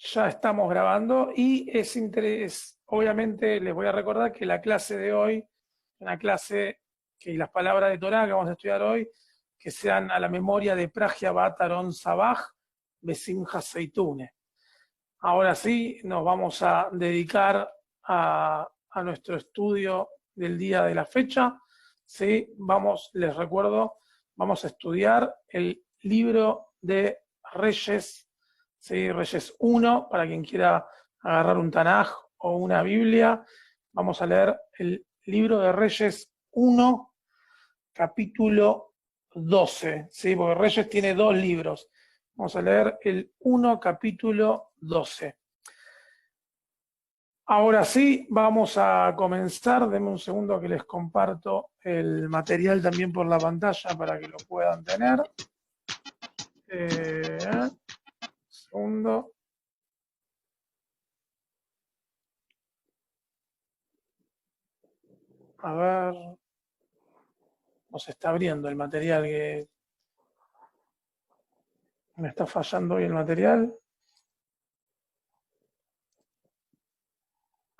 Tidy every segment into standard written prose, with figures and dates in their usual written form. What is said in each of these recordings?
Ya estamos grabando y obviamente les voy a recordar que la clase de hoy, una clase que las palabras de Torá que vamos a estudiar hoy, que sean a la memoria de Pragia Bat Aron Sabaj, Besimcha Seitune. Ahora sí, nos vamos a dedicar a nuestro estudio del día de la fecha. Sí, les recuerdo, vamos a estudiar el libro de Reyes, ¿sí? Reyes 1, para quien quiera agarrar un Tanaj o una Biblia. Vamos a leer el libro de Reyes 1, capítulo 12, ¿sí? Porque Reyes tiene 2 libros. Vamos a leer el 1, capítulo 12. Ahora sí, vamos a comenzar. Denme un segundo que les comparto el material también por la pantalla para que lo puedan tener. Segundo. A ver. Nos está abriendo el material que me está fallando hoy el material.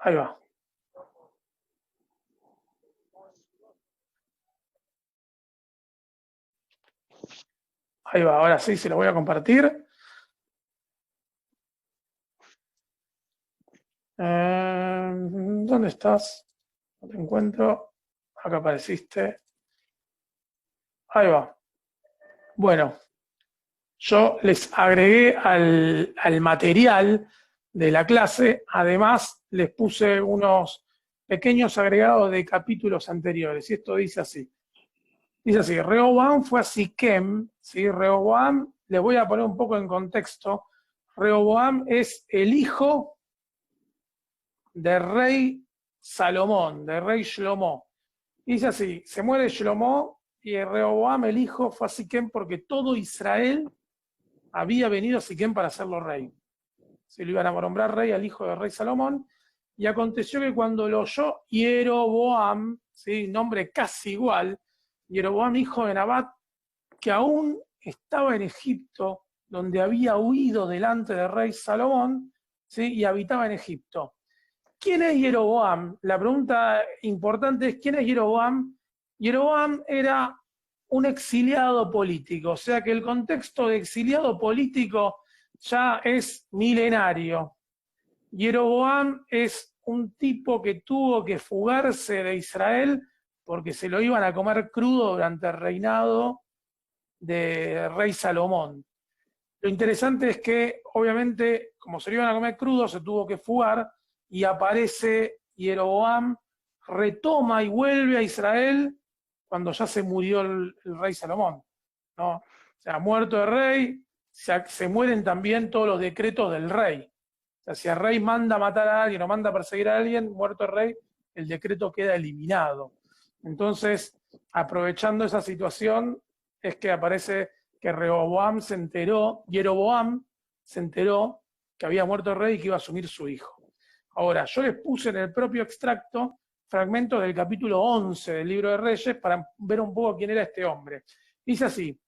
Ahí va. Ahí va, ahora sí se lo voy a compartir. ¿Dónde estás? No te encuentro. Acá apareciste. Ahí va. Bueno, yo les agregué al material de la clase, además les puse unos pequeños agregados de capítulos anteriores. Y esto dice así. Dice así, Rehoboam fue a Siquem, ¿sí? Rehoboam, les voy a poner un poco en contexto. Rehoboam es el hijo del rey Salomón, del rey Shlomo. Dice así, se muere Shlomo y Rehoboam, el hijo, fue a Siquem porque todo Israel había venido a Siquem para hacerlo rey. Se lo iban a nombrar rey al hijo del rey Salomón. Y aconteció que cuando lo oyó Jeroboam, ¿sí? Nombre casi igual, Jeroboam, hijo de Nabat, que aún estaba en Egipto, donde había huido delante del rey Salomón, ¿sí? Y habitaba en Egipto. ¿Quién es Jeroboam? La pregunta importante es, ¿quién es Jeroboam? Jeroboam era un exiliado político, o sea que el contexto de exiliado político ya es milenario. Jeroboam es un tipo que tuvo que fugarse de Israel porque se lo iban a comer crudo durante el reinado de rey Salomón. Lo interesante es que, obviamente, como se lo iban a comer crudo, se tuvo que fugar y aparece Jeroboam, retoma y vuelve a Israel cuando ya se murió el rey Salomón, ¿no? O sea, muerto el rey, se mueren también todos los decretos del rey. O sea, si el rey manda a matar a alguien o manda a perseguir a alguien, muerto el rey, el decreto queda eliminado. Entonces, aprovechando esa situación, es que aparece que Jeroboam se enteró que había muerto el rey y que iba a asumir su hijo. Ahora, yo les puse en el propio extracto fragmentos del capítulo 11 del libro de Reyes para ver un poco quién era este hombre. Dice así,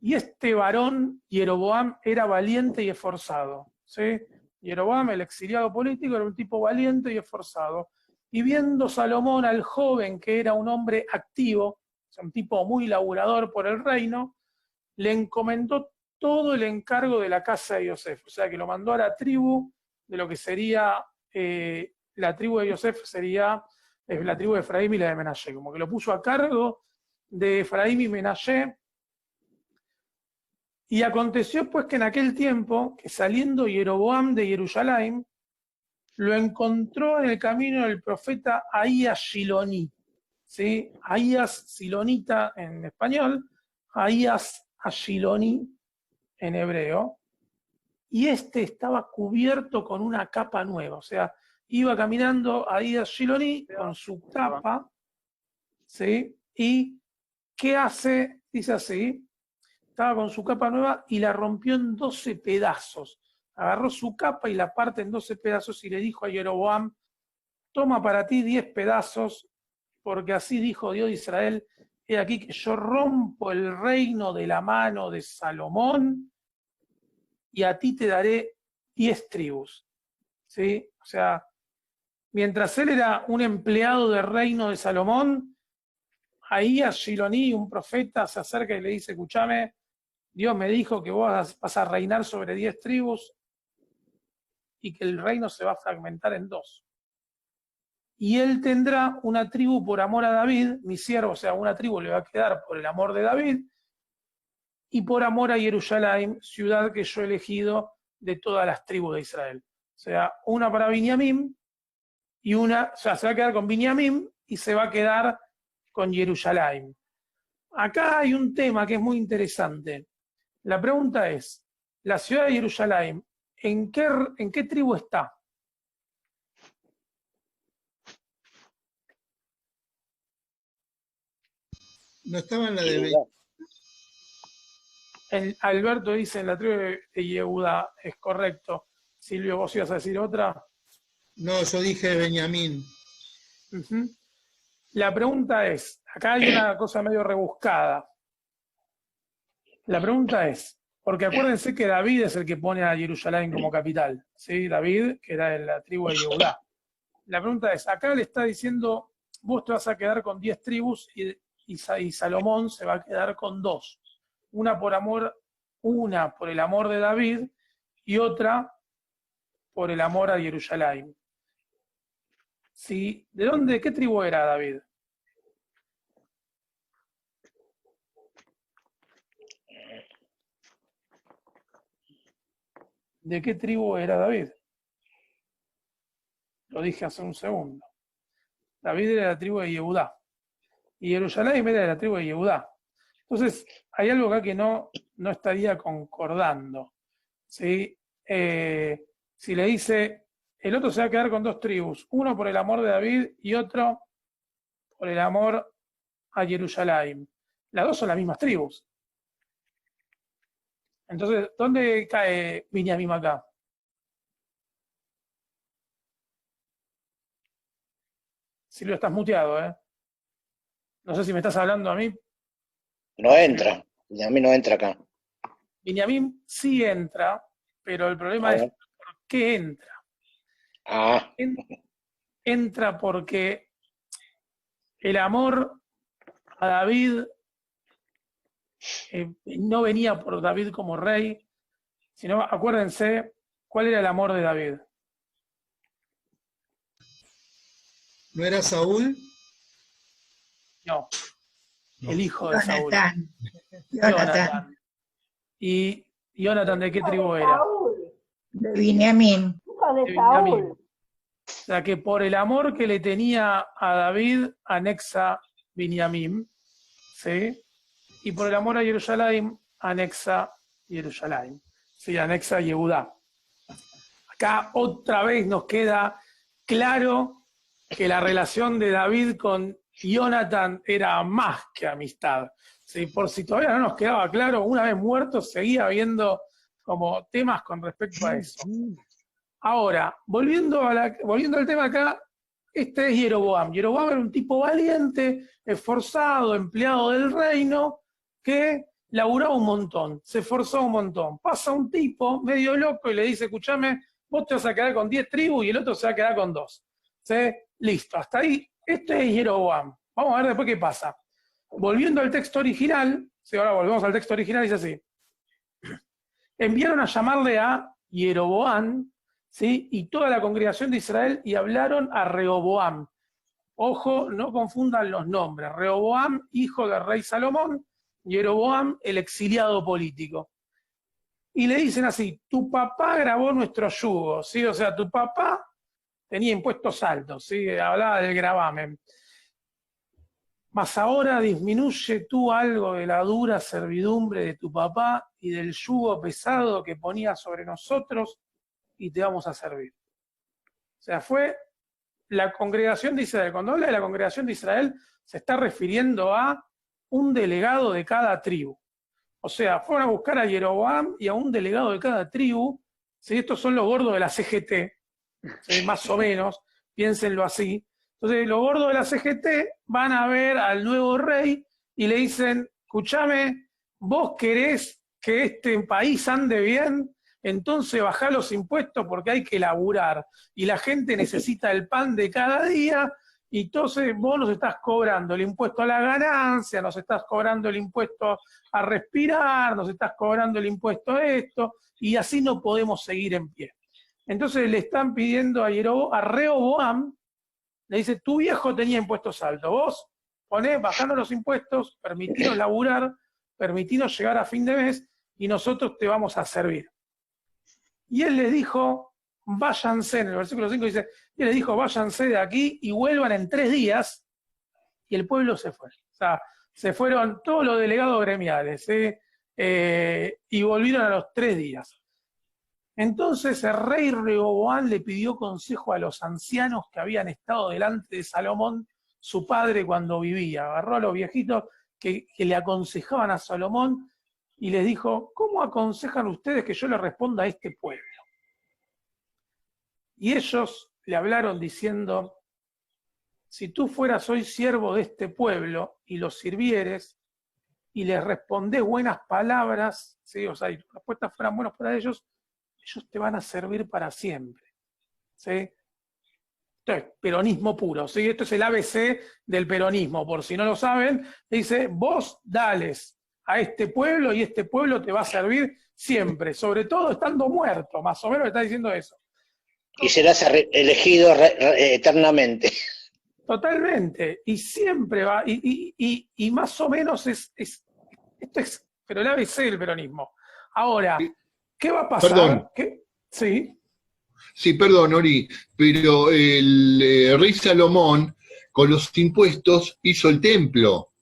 y este varón, Jeroboam, era valiente y esforzado. ¿Sí? Jeroboam, el exiliado político, era un tipo valiente y esforzado. Y viendo Salomón al joven, que era un hombre activo, o sea, un tipo muy laburador por el reino, le encomendó todo el encargo de la casa de Yosef. O sea, que lo mandó a la tribu de lo que sería, la tribu de Yosef sería la tribu de Efraín y la de Menashe. Como que lo puso a cargo de Efraín y Menashe. Y aconteció pues que en aquel tiempo, que saliendo Jeroboam de Jerusalén, lo encontró en el camino el profeta Ahías Shiloní, ¿sí? Ahías Silonita en español, Ahías Ashiloní en hebreo, y este estaba cubierto con una capa nueva, o sea, iba caminando Ahías Shiloní con su capa, ¿sí? Y ¿qué hace? Dice así, estaba con su capa nueva y la rompió en 12 pedazos. Agarró su capa y la parte en 12 pedazos y le dijo a Jeroboam, toma para ti 10 pedazos, porque así dijo Dios de Israel, he aquí que yo rompo el reino de la mano de Salomón y a ti te daré 10 tribus, ¿sí? O sea, mientras él era un empleado del reino de Salomón, ahí a Shiloní, un profeta, se acerca y le dice, escúchame, Dios me dijo que vos vas a reinar sobre 10 tribus y que el reino se va a fragmentar en 2. Y él tendrá una tribu por amor a David, mi siervo, o sea, una tribu le va a quedar por el amor de David, y por amor a Jerusalén, ciudad que yo he elegido de todas las tribus de Israel. O sea, una para Binyamin, y una, o sea, se va a quedar con Binyamin y se va a quedar con Jerusalén. Acá hay un tema que es muy interesante. La pregunta es, la ciudad de Jerusalén, ¿en qué tribu está? No estaba en la de Yehudá. Alberto dice en la tribu de Yehudá, es correcto. Silvio, ¿vos ibas a decir otra? No, yo dije Benjamín. Uh-huh. La pregunta es, acá hay una cosa medio rebuscada. La pregunta es, porque acuérdense que David es el que pone a Jerusalén como capital, ¿sí? David, que era de la tribu de Yehudá. La pregunta es, acá le está diciendo, vos te vas a quedar con 10 tribus y Salomón se va a quedar con 2. Una por el amor de David y otra por el amor a Jerusalén. ¿Sí? ¿De qué tribu era David? ¿De qué tribu era David? Lo dije hace un segundo. David era de la tribu de Yehudá. Y Jerusalén era de la tribu de Yehudá. Entonces, hay algo acá que no estaría concordando. ¿Sí? Si le dice, el otro se va a quedar con 2 tribus, uno por el amor de David y otro por el amor a Jerusalén. Las 2 son las mismas tribus. Entonces, ¿dónde cae Binyamin acá? Silvio, estás muteado, ¿eh? No sé si me estás hablando a mí. No entra. A mí no entra acá. Binyamin sí entra, pero el problema es ¿por qué entra? Ah, Entra porque el amor a David no venía por David como rey, sino, acuérdense, ¿cuál era el amor de David? ¿No era Saúl? No, el hijo de Saúl. Jonathan. ¿Y Jonathan de qué tribu era? De Binyamin. De Benjamín. O sea que por el amor que le tenía a David, anexa Binyamin, ¿sí? Y por el amor a Jerusalén, anexa Jerusalén, ¿sí? Anexa Yehudá. Acá otra vez nos queda claro que la relación de David con Jonathan era más que amistad. ¿Sí? Por si todavía no nos quedaba claro, una vez muerto seguía habiendo como temas con respecto a eso. Ahora, volviendo al tema acá, este es Jeroboam. Jeroboam era un tipo valiente, esforzado, empleado del reino, que laburaba un montón, se esforzó un montón. Pasa un tipo medio loco y le dice, escúchame, vos te vas a quedar con 10 tribus y el otro se va a quedar con 2. ¿Sí? Listo, hasta ahí, este es Jeroboam. Vamos a ver después qué pasa. Volviendo al texto original, ¿sí? Ahora volvemos al texto original, dice así. Enviaron a llamarle a Jeroboam, ¿sí? Y toda la congregación de Israel y hablaron a Rehoboam. Ojo, no confundan los nombres. Rehoboam, hijo del rey Salomón, Jeroboam, el exiliado político. Y le dicen así, tu papá grabó nuestro yugo, ¿sí? O sea, tu papá tenía impuestos altos, ¿sí? Hablaba del gravamen. Mas ahora disminuye tú algo de la dura servidumbre de tu papá y del yugo pesado que ponía sobre nosotros y te vamos a servir. O sea, fue la congregación de Israel. Cuando habla de la congregación de Israel, se está refiriendo a un delegado de cada tribu. O sea, fueron a buscar a Jeroboam y a un delegado de cada tribu. ¿Sí? Estos son los gordos de la CGT, ¿sí? Más o menos, piénsenlo así. Entonces, los gordos de la CGT van a ver al nuevo rey y le dicen, escúchame, vos querés que este país ande bien, entonces bajá los impuestos porque hay que laburar, y la gente necesita el pan de cada día, y entonces vos nos estás cobrando el impuesto a la ganancia, nos estás cobrando el impuesto a respirar, nos estás cobrando el impuesto a esto, y así no podemos seguir en pie. Entonces le están pidiendo a Rehoboam, le dice, tu viejo tenía impuestos altos, vos ponés, bajando los impuestos, permitinos laburar, permitinos llegar a fin de mes, y nosotros te vamos a servir. Y él les dijo, váyanse, en el versículo 5 dice, y él les dijo, váyanse de aquí y vuelvan en 3 días, y el pueblo se fue. O sea, se fueron todos los delegados gremiales, y volvieron a los 3 días. Entonces el rey Rehoboam le pidió consejo a los ancianos que habían estado delante de Salomón, su padre, cuando vivía. Agarró a los viejitos que le aconsejaban a Salomón y les dijo, ¿cómo aconsejan ustedes que yo le responda a este pueblo? Y ellos le hablaron diciendo, si tú fueras hoy siervo de este pueblo y los sirvieres y les respondés buenas palabras, ¿sí? O sea, y tus respuestas fueran buenas para ellos te van a servir para siempre. ¿Sí? Esto es peronismo puro, ¿sí? Esto es el ABC del peronismo, por si no lo saben, dice, vos dales a este pueblo y este pueblo te va a servir siempre, sobre todo estando muerto, más o menos está diciendo eso. Y serás elegido eternamente. Totalmente, y siempre va, y más o menos esto es, pero el ABC del peronismo. Ahora, ¿qué va a pasar? Perdón. Sí. Sí, perdón, Ori, pero el rey Salomón, con los impuestos, hizo el templo.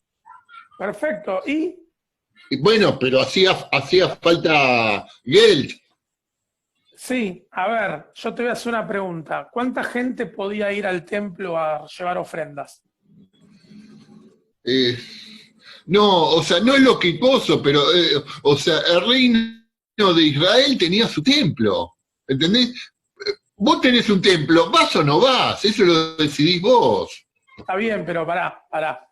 Perfecto, ¿y? Bueno, pero hacía falta Geld. Sí, a ver, yo te voy a hacer una pregunta. ¿Cuánta gente podía ir al templo a llevar ofrendas? No, o sea, no es lo que poso, pero, o sea, el reino de Israel tenía su templo, ¿entendés? Vos tenés un templo, ¿vas o no vas? Eso lo decidís vos. Está bien, pero pará.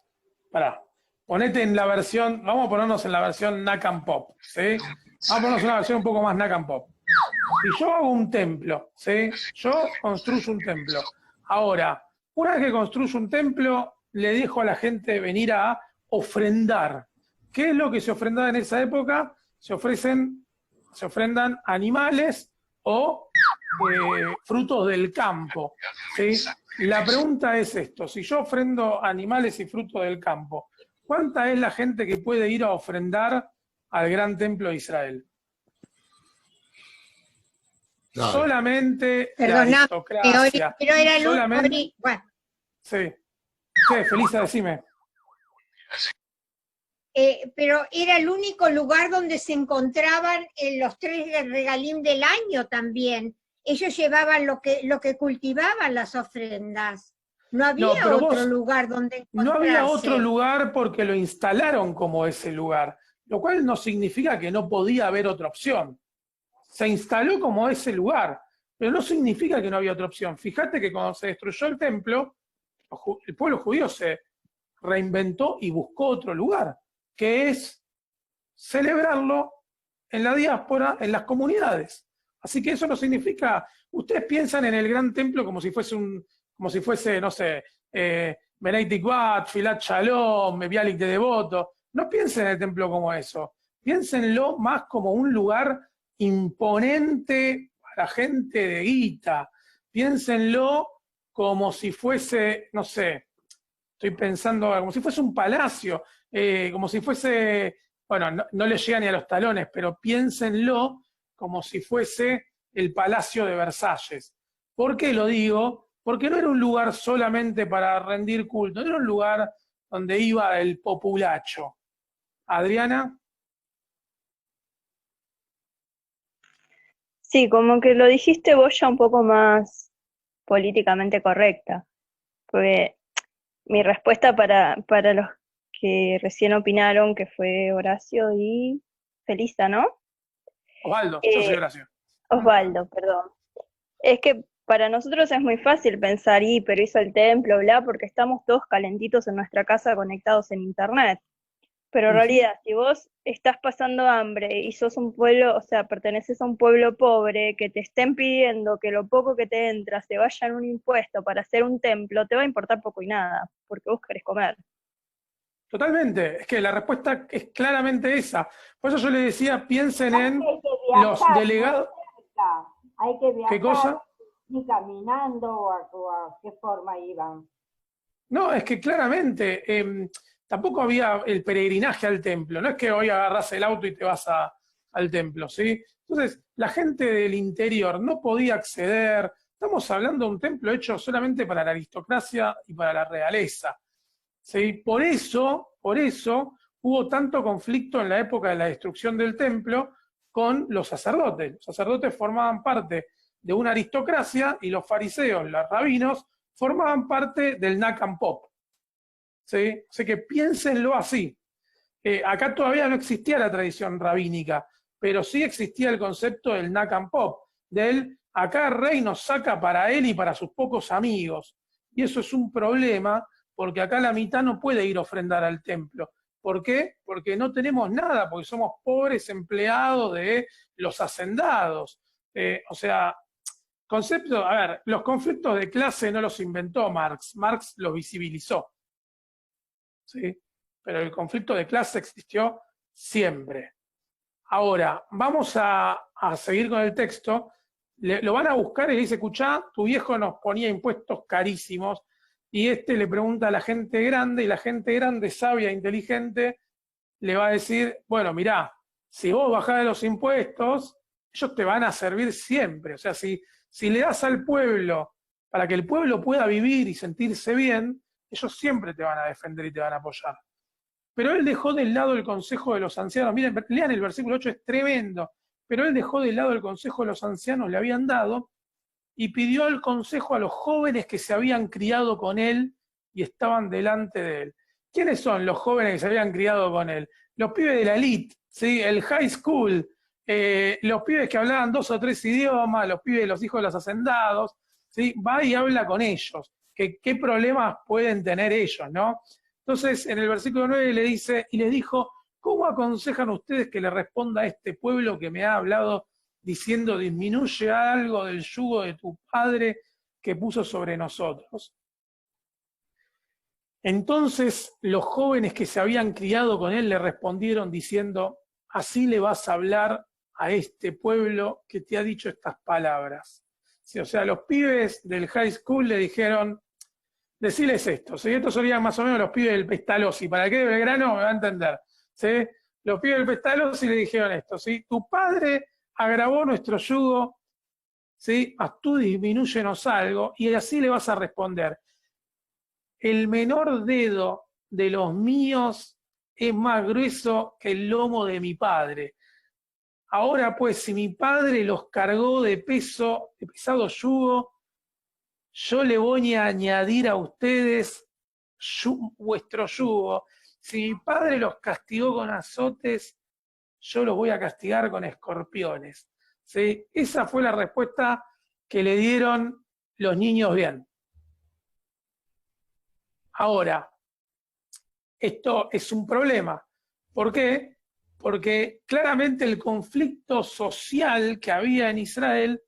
Ponete en la versión, vamos a ponernos en la versión Knack and Pop, ¿sí? Vamos a ponernos en una versión un poco más Knack and Pop. Si yo hago un templo, ¿sí? Yo construyo un templo. Ahora, una vez que construyo un templo, le dejo a la gente venir a ofrendar. ¿Qué es lo que se ofrendaba en esa época? Se ofrendan animales o frutos del campo, ¿sí? La pregunta es esto, si yo ofrendo animales y frutos del campo, ¿cuánta es la gente que puede ir a ofrendar al gran templo de Israel? Claro. Solamente Perdóname, la aristocracia. pero era el solamente... bueno. Sí. ¿Qué, Felisa, decime? Pero era el único lugar donde se encontraban los 3 regalim del año también. Ellos llevaban lo que cultivaban las ofrendas. No había otro lugar donde encontrarse. No había otro lugar porque lo instalaron como ese lugar, lo cual no significa que no podía haber otra opción. Se instaló como ese lugar, pero no significa que no había otra opción. Fíjate que cuando se destruyó el templo, el pueblo judío se reinventó y buscó otro lugar, que es celebrarlo en la diáspora, en las comunidades. Así que eso no significa, ustedes piensan en el gran templo como si fuese, no sé, Benay Tikvat, Filat Shalom, Bialik de Devoto. No piensen en el templo como eso. Piénsenlo más como un lugar imponente para gente de guita. Piénsenlo como si fuese, no sé, estoy pensando, como si fuese un palacio, como si fuese, bueno, no le llega ni a los talones, pero piénsenlo como si fuese el Palacio de Versalles. ¿Por qué lo digo? Porque no era un lugar solamente para rendir culto, no era un lugar donde iba el populacho. Adriana. Sí, como que lo dijiste vos ya un poco más políticamente correcta, porque mi respuesta para los que recién opinaron, que fue Horacio y Felisa, ¿no? Osvaldo, yo soy Horacio. Osvaldo, perdón. Es que para nosotros es muy fácil pensar, pero hizo el templo, bla, porque estamos todos calentitos en nuestra casa conectados en internet. Pero en Ujú. realidad, si vos estás pasando hambre y sos un pueblo, o sea, perteneces a un pueblo pobre, que te estén pidiendo que lo poco que te entra se vaya en un impuesto para hacer un templo, te va a importar poco y nada, porque vos querés comer. Totalmente, es que la respuesta es claramente esa. Por eso yo le decía, piensen Hay en que los viajar muy delegados. cerca, hay que ¿Qué viajar cosa? ni caminando o a qué forma iban. No, es que claramente tampoco había el peregrinaje al templo. No es que hoy agarras el auto y te vas al templo, ¿sí? Entonces, la gente del interior no podía acceder. Estamos hablando de un templo hecho solamente para la aristocracia y para la realeza. ¿Sí? Por eso hubo tanto conflicto en la época de la destrucción del templo con los sacerdotes. Los sacerdotes formaban parte de una aristocracia y los fariseos, los rabinos, formaban parte del Nakan Pop. ¿Sí? Así que piénsenlo así. Acá todavía no existía la tradición rabínica, pero sí existía el concepto del Nakan Pop, del acá el rey nos saca para él y para sus pocos amigos. Y eso es un problema porque acá la mitad no puede ir a ofrendar al templo. ¿Por qué? Porque no tenemos nada, porque somos pobres empleados de los hacendados. O sea, concepto, a ver, los conflictos de clase no los inventó Marx, Marx los visibilizó, ¿sí? Pero el conflicto de clase existió siempre. Ahora, vamos a seguir con el texto. Lo van a buscar y le dice, escuchá, tu viejo nos ponía impuestos carísimos, y este le pregunta a la gente grande, y la gente grande, sabia, inteligente, le va a decir, bueno, mirá, si vos bajás los impuestos, ellos te van a servir siempre. O sea, si le das al pueblo para que el pueblo pueda vivir y sentirse bien, ellos siempre te van a defender y te van a apoyar. Pero él dejó de lado el consejo de los ancianos. Miren, lean el versículo 8, es tremendo. Pero él dejó de lado el consejo de los ancianos, le habían dado, y pidió el consejo a los jóvenes que se habían criado con él y estaban delante de él. ¿Quiénes son los jóvenes que se habían criado con él? Los pibes de la elite, ¿sí? El high school, los pibes que hablaban 2 o 3 idiomas, los pibes de los hijos de los hacendados, ¿sí? Va y habla con ellos. ¿Qué problemas pueden tener ellos, no? Entonces, en el versículo 9 le dice, y les dijo, ¿cómo aconsejan ustedes que le responda a este pueblo que me ha hablado diciendo, disminuye algo del yugo de tu padre que puso sobre nosotros? Entonces los jóvenes que se habían criado con él le respondieron diciendo, así le vas a hablar a este pueblo que te ha dicho estas palabras. Sí, o sea, los pibes del high school le dijeron, decirles esto, ¿sí? Estos serían más o menos los pibes del Pestalozzi, para que de Belgrano me va a entender, ¿sí? Los pibes del Pestalozzi le dijeron esto, ¿sí? Tu padre agravó nuestro yugo, ¿sí? Mas tú disminúyenos algo, y así le vas a responder, el menor dedo de los míos es más grueso que el lomo de mi padre. Ahora pues, si mi padre los cargó de pesado yugo, yo le voy a añadir a ustedes vuestro yugo. Si mi padre los castigó con azotes, yo los voy a castigar con escorpiones. ¿Sí? Esa fue la respuesta que le dieron los niños bien. Ahora, esto es un problema. ¿Por qué? Porque claramente el conflicto social que había en Israel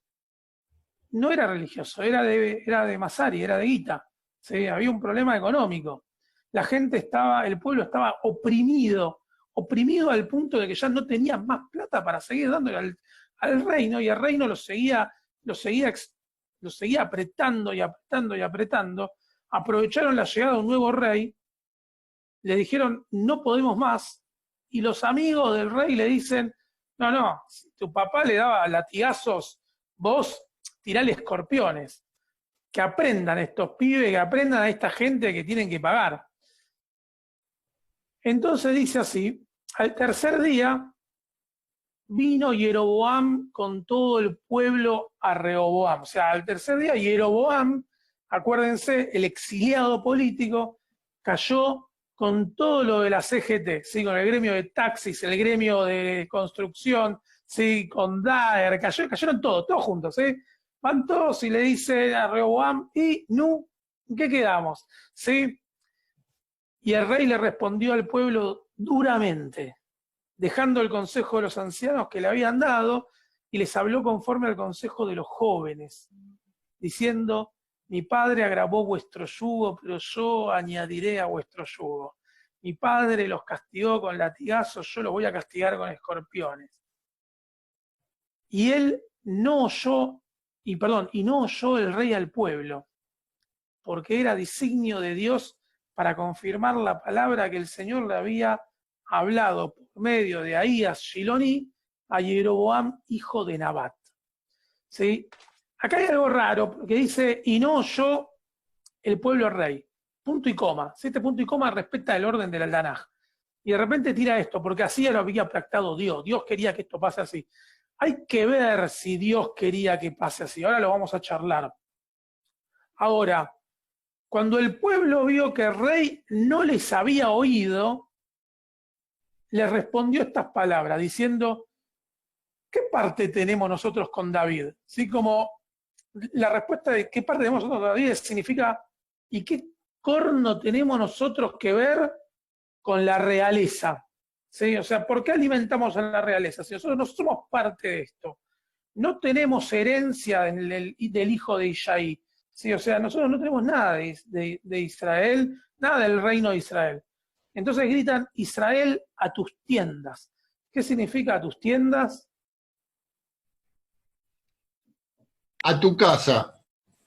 no era religioso, era de Masari, era de guita. ¿Sí? Había un problema económico. La gente estaba, el pueblo estaba oprimido al punto de que ya no tenían más plata para seguir dándole al reino, y el reino lo seguía apretando y apretando y apretando. Aprovecharon la llegada de un nuevo rey, le dijeron, no podemos más, y los amigos del rey le dicen, no, si tu papá le daba latigazos, vos tirale escorpiones, que aprendan estos pibes, que aprendan a esta gente que tienen que pagar. Entonces dice así, al tercer día vino Jeroboam con todo el pueblo a Rehoboam. O sea, al tercer día Jeroboam, acuérdense, el exiliado político, cayó con todo lo de la CGT, ¿sí? Con el gremio de taxis, el gremio de construcción, ¿sí? Con Daer, cayeron todos juntos, ¿sí? Van todos y le dicen a Rehoboam, ¿y ¿en qué quedamos? ¿Sí? Y el rey le respondió al pueblo duramente, dejando el consejo de los ancianos que le habían dado, y les habló conforme al consejo de los jóvenes, diciendo: mi padre agravó vuestro yugo, pero yo añadiré a vuestro yugo. Mi padre los castigó con latigazos, yo los voy a castigar con escorpiones. Y él no oyó, y no oyó el rey al pueblo, porque era designio de Dios para confirmar la palabra que el Señor le había hablado por medio de Ahías Shiloni a Jeroboam, hijo de Nabat. ¿Sí? Acá hay algo raro, porque dice: y no oyó el pueblo al rey. Punto y coma. Si este punto y coma respeta el orden del Tanaj. Y de repente tira esto, porque así lo había pactado Dios. Dios quería que esto pase así. Hay que ver si Dios quería que pase así. Ahora lo vamos a charlar. Ahora, cuando el pueblo vio que el rey no les había oído, le respondió estas palabras, diciendo: ¿qué parte tenemos nosotros con David? ¿Sí? Como la respuesta de qué parte tenemos nosotros con David significa: ¿y qué corno tenemos nosotros que ver con la realeza? ¿Sí? O sea, ¿por qué alimentamos a la realeza? Si nosotros no somos parte de esto, no tenemos herencia del hijo de Isaí. ¿Sí? O sea, nosotros no tenemos nada de Israel, nada del reino de Israel. Entonces gritan: Israel, a tus tiendas. ¿Qué significa a tus tiendas? A tu casa.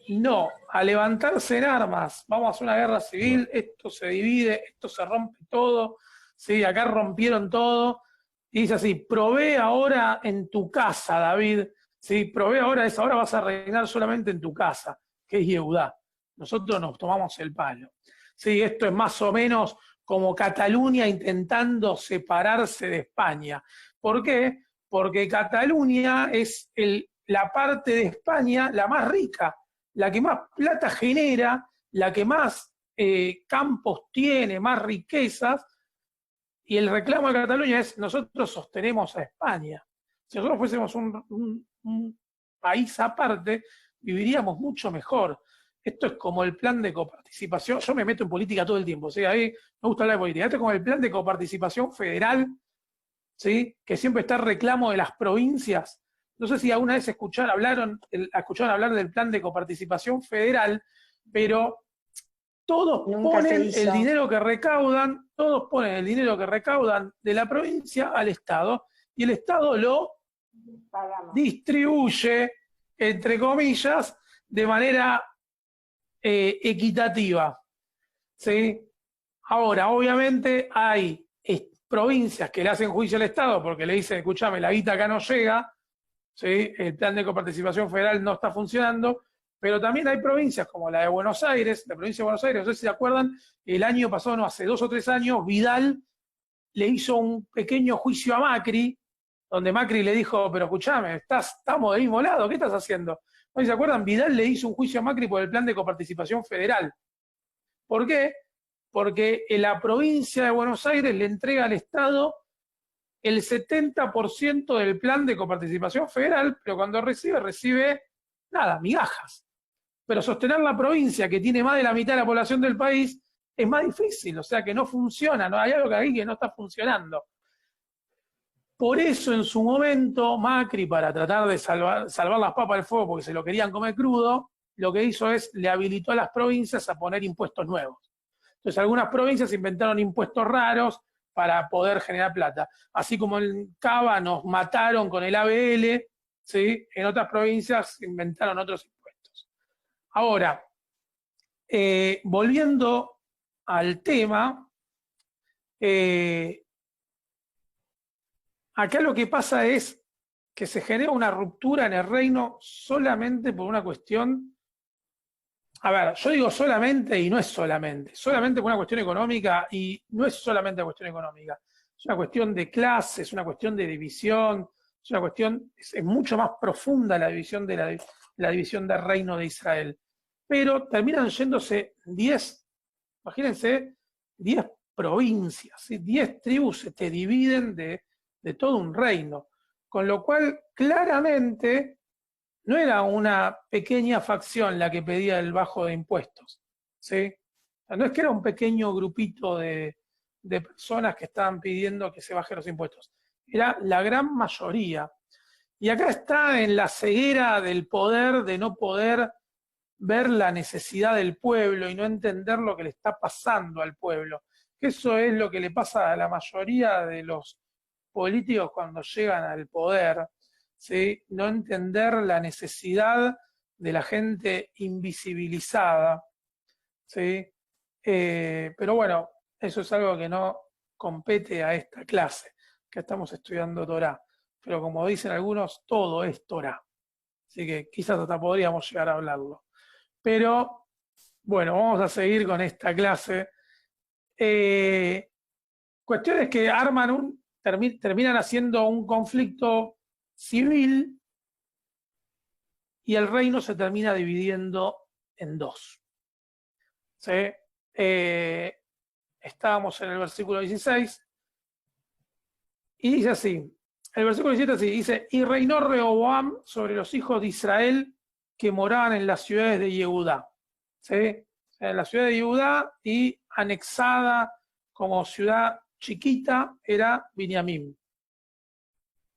No, a levantarse en armas. Vamos a hacer una guerra civil, esto se divide, esto se rompe todo. ¿Sí? Acá rompieron todo. Y dice así: provee ahora en tu casa, David. ¿Sí? Provee ahora, ahora vas a reinar solamente en tu casa, que es Yehudá. Nosotros nos tomamos el palo. ¿Sí? Esto es más o menos como Cataluña intentando separarse de España. ¿Por qué? Porque Cataluña es la parte de España la más rica, la que más plata genera, la que más campos tiene, más riquezas, y el reclamo de Cataluña es: nosotros sostenemos a España. Si nosotros fuésemos un país aparte, viviríamos mucho mejor. Esto es como el plan de coparticipación. Yo me meto en política todo el tiempo, ¿sí? A mí me gusta hablar de política. Esto es como el plan de coparticipación federal, ¿sí? Que siempre está el reclamo de las provincias. No sé si alguna vez escucharon hablar del plan de coparticipación federal, pero todos ponen el dinero que recaudan de la provincia al Estado, y el Estado lo distribuye, entre comillas, de manera equitativa. ¿Sí? Ahora, obviamente, hay provincias que le hacen juicio al Estado porque le dicen: escúchame, la guita acá no llega, ¿sí? El plan de coparticipación federal no está funcionando. Pero también hay provincias como la de Buenos Aires, la provincia de Buenos Aires, no sé si se acuerdan, el año pasado, no, hace 2 o 3 años, Vidal le hizo un pequeño juicio a Macri, donde Macri le dijo: pero escúchame, estamos del mismo lado, ¿qué estás haciendo? ¿No se acuerdan? Vidal le hizo un juicio a Macri por el plan de coparticipación federal. ¿Por qué? Porque en la provincia de Buenos Aires le entrega al Estado el 70% del plan de coparticipación federal, pero cuando recibe nada, migajas. Pero sostener la provincia, que tiene más de la mitad de la población del país, es más difícil, o sea que no funciona, ¿no? Hay algo que ahí que no está funcionando. Por eso en su momento Macri, para tratar de salvar las papas del fuego, porque se lo querían comer crudo, lo que hizo es le habilitó a las provincias a poner impuestos nuevos. Entonces algunas provincias inventaron impuestos raros para poder generar plata. Así como en Cava nos mataron con el ABL, ¿sí? En otras provincias inventaron otros impuestos. Ahora, volviendo al tema, acá lo que pasa es que se genera una ruptura en el reino solamente por una cuestión. A ver, yo digo solamente y no es solamente por una cuestión económica, y no es solamente una cuestión económica, es una cuestión de clase, es una cuestión de división, es una cuestión, es mucho más profunda la división la división del reino de Israel. Pero terminan yéndose 10, imagínense, 10 provincias, ¿sí? 10 tribus se te dividen de todo un reino, con lo cual claramente no era una pequeña facción la que pedía el bajo de impuestos, ¿sí? O sea, no es que era un pequeño grupito de de personas que estaban pidiendo que se bajen los impuestos. Era la gran mayoría. Y acá está en la ceguera del poder de no poder ver la necesidad del pueblo y no entender lo que le está pasando al pueblo. Que eso es lo que le pasa a la mayoría de los políticos cuando llegan al poder, ¿sí? No entender la necesidad de la gente invisibilizada, ¿sí? Pero bueno, eso es algo que no compete a esta clase, que estamos estudiando Torá. Pero como dicen algunos, todo es Torá. Así que quizás hasta podríamos llegar a hablarlo. Pero bueno, vamos a seguir con esta clase. Cuestiones que arman terminan haciendo un conflicto civil y el reino se termina dividiendo en dos. ¿Sí? Estábamos en el versículo 16 y dice así, el versículo 17 así, dice, y reinó Rehoboam sobre los hijos de Israel que moraban en las ciudades de Yehudá. ¿Sí? O sea, en la ciudad de Yehudá y anexada como ciudad chiquita era Binyamin.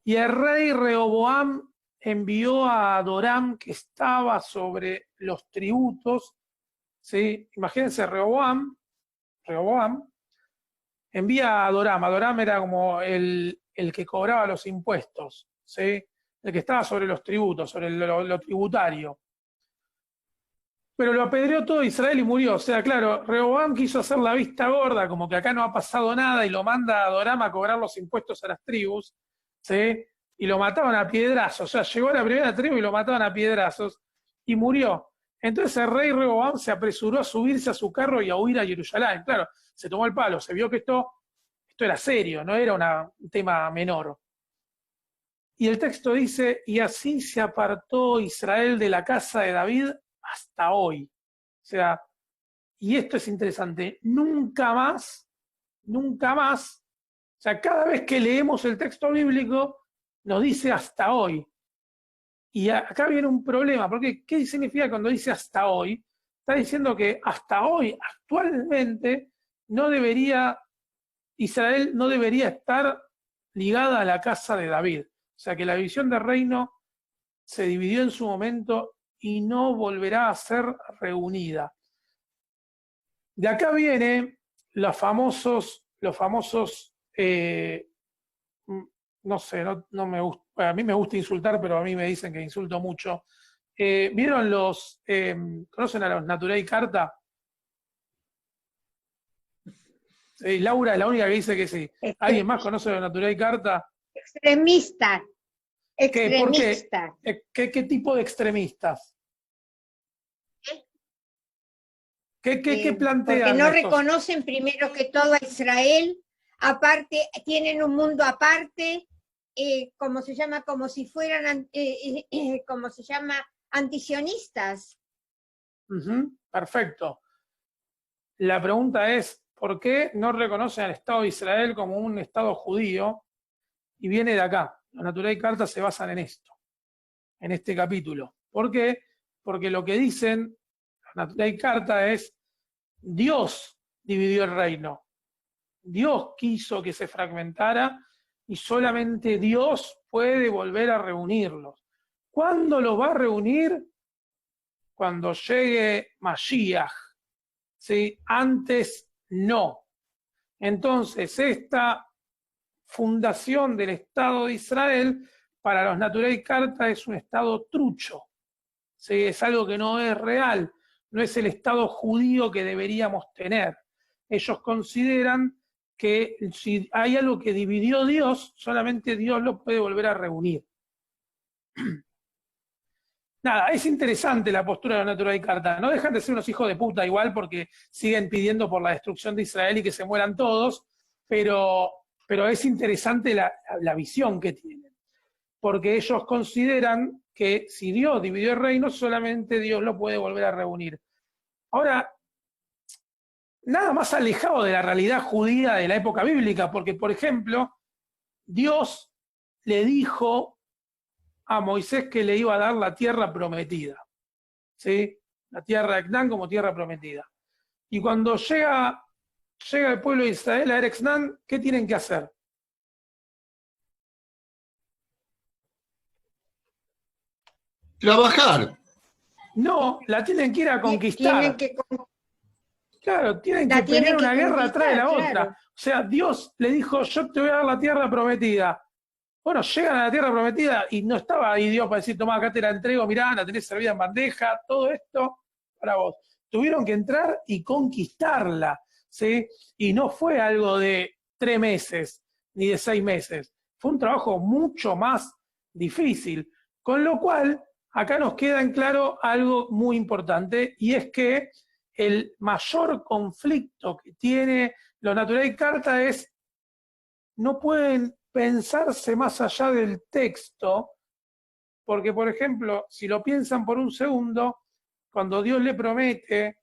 Y el rey Rehoboam envió a Adoram, que estaba sobre los tributos, ¿sí? Imagínense, Rehoboam envía a Adoram. Adoram era como el que cobraba los impuestos, ¿sí? El que estaba sobre los tributos, sobre lo tributario. Pero lo apedreó todo Israel y murió. O sea, claro, Rehoboam quiso hacer la vista gorda, como que acá no ha pasado nada, y lo manda a Adoram a cobrar los impuestos a las tribus, ¿sí? Y lo mataban a piedrazos. O sea, llegó a la primera tribu y lo mataban a piedrazos, y murió. Entonces el rey Rehoboam se apresuró a subirse a su carro y a huir a Jerusalén. Claro, se tomó el palo, se vio que esto era serio, no era un tema menor. Y el texto dice, y así se apartó Israel de la casa de David hasta hoy. O sea, y esto es interesante, nunca más, o sea, cada vez que leemos el texto bíblico, nos dice hasta hoy. Y acá viene un problema, porque ¿qué significa cuando dice hasta hoy? Está diciendo que hasta hoy, actualmente, Israel no debería estar ligada a la casa de David. O sea, que la división del reino se dividió en su momento y no volverá a ser reunida. De acá vienen los famosos, no sé, no me gusta, bueno, a mí me gusta insultar, pero a mí me dicen que insulto mucho. ¿Vieron conocen a los Naturey Carta? Sí, Laura es la única que dice que sí. ¿Alguien más conoce a los Naturey Carta? Extremistas. ¿Por qué? ¿Qué tipo de extremistas? ¿Qué plantean? Porque no estos? reconocen primero que todo a Israel, aparte tienen un mundo aparte, como se llama, como si fueran, como se llama, antisionistas. Perfecto. La pregunta es, ¿por qué no reconocen al Estado de Israel como un Estado judío? Y viene de acá. Los Naturey Carta se basan en esto, en este capítulo. ¿Por qué? Porque lo que dicen los Naturey Carta es, Dios dividió el reino. Dios quiso que se fragmentara y solamente Dios puede volver a reunirlos. ¿Cuándo los va a reunir? Cuando llegue Mashiach. ¿Sí? Antes no. Entonces, esta fundación del Estado de Israel para los Naturey Carta es un Estado trucho. ¿Sí? Es algo que no es real. No es el Estado judío que deberíamos tener. Ellos consideran que si hay algo que dividió Dios, solamente Dios lo puede volver a reunir. Nada, es interesante la postura de los Naturey Carta. No dejan de ser unos hijos de puta igual porque siguen pidiendo por la destrucción de Israel y que se mueran todos, pero es interesante la visión que tienen. Porque ellos consideran que si Dios dividió el reino, solamente Dios lo puede volver a reunir. Ahora, nada más alejado de la realidad judía de la época bíblica, porque, por ejemplo, Dios le dijo a Moisés que le iba a dar la tierra prometida, ¿sí? La tierra de Canaán como tierra prometida. Y cuando llega llega el pueblo de Israel a Eretz Nan, ¿qué tienen que hacer? Trabajar. No, la tienen que ir a conquistar. Tienen que Claro, tienen La que pelear tienen que una guerra atrás de la conquistar, otra. claro. O sea, Dios le dijo, yo te voy a dar la tierra prometida. Bueno, llegan a la tierra prometida y no estaba ahí Dios para decir, toma, acá te la entrego, mirá, la tenés servida en bandeja, todo esto para vos. Tuvieron que entrar y conquistarla, ¿sí? Y no fue algo de 3 meses ni de 6 meses. Fue un trabajo mucho más difícil. Con lo cual, acá nos queda en claro algo muy importante, y es que el mayor conflicto que tiene los Naturei Karta es, no pueden pensarse más allá del texto, porque, por ejemplo, si lo piensan por un segundo, cuando Dios le promete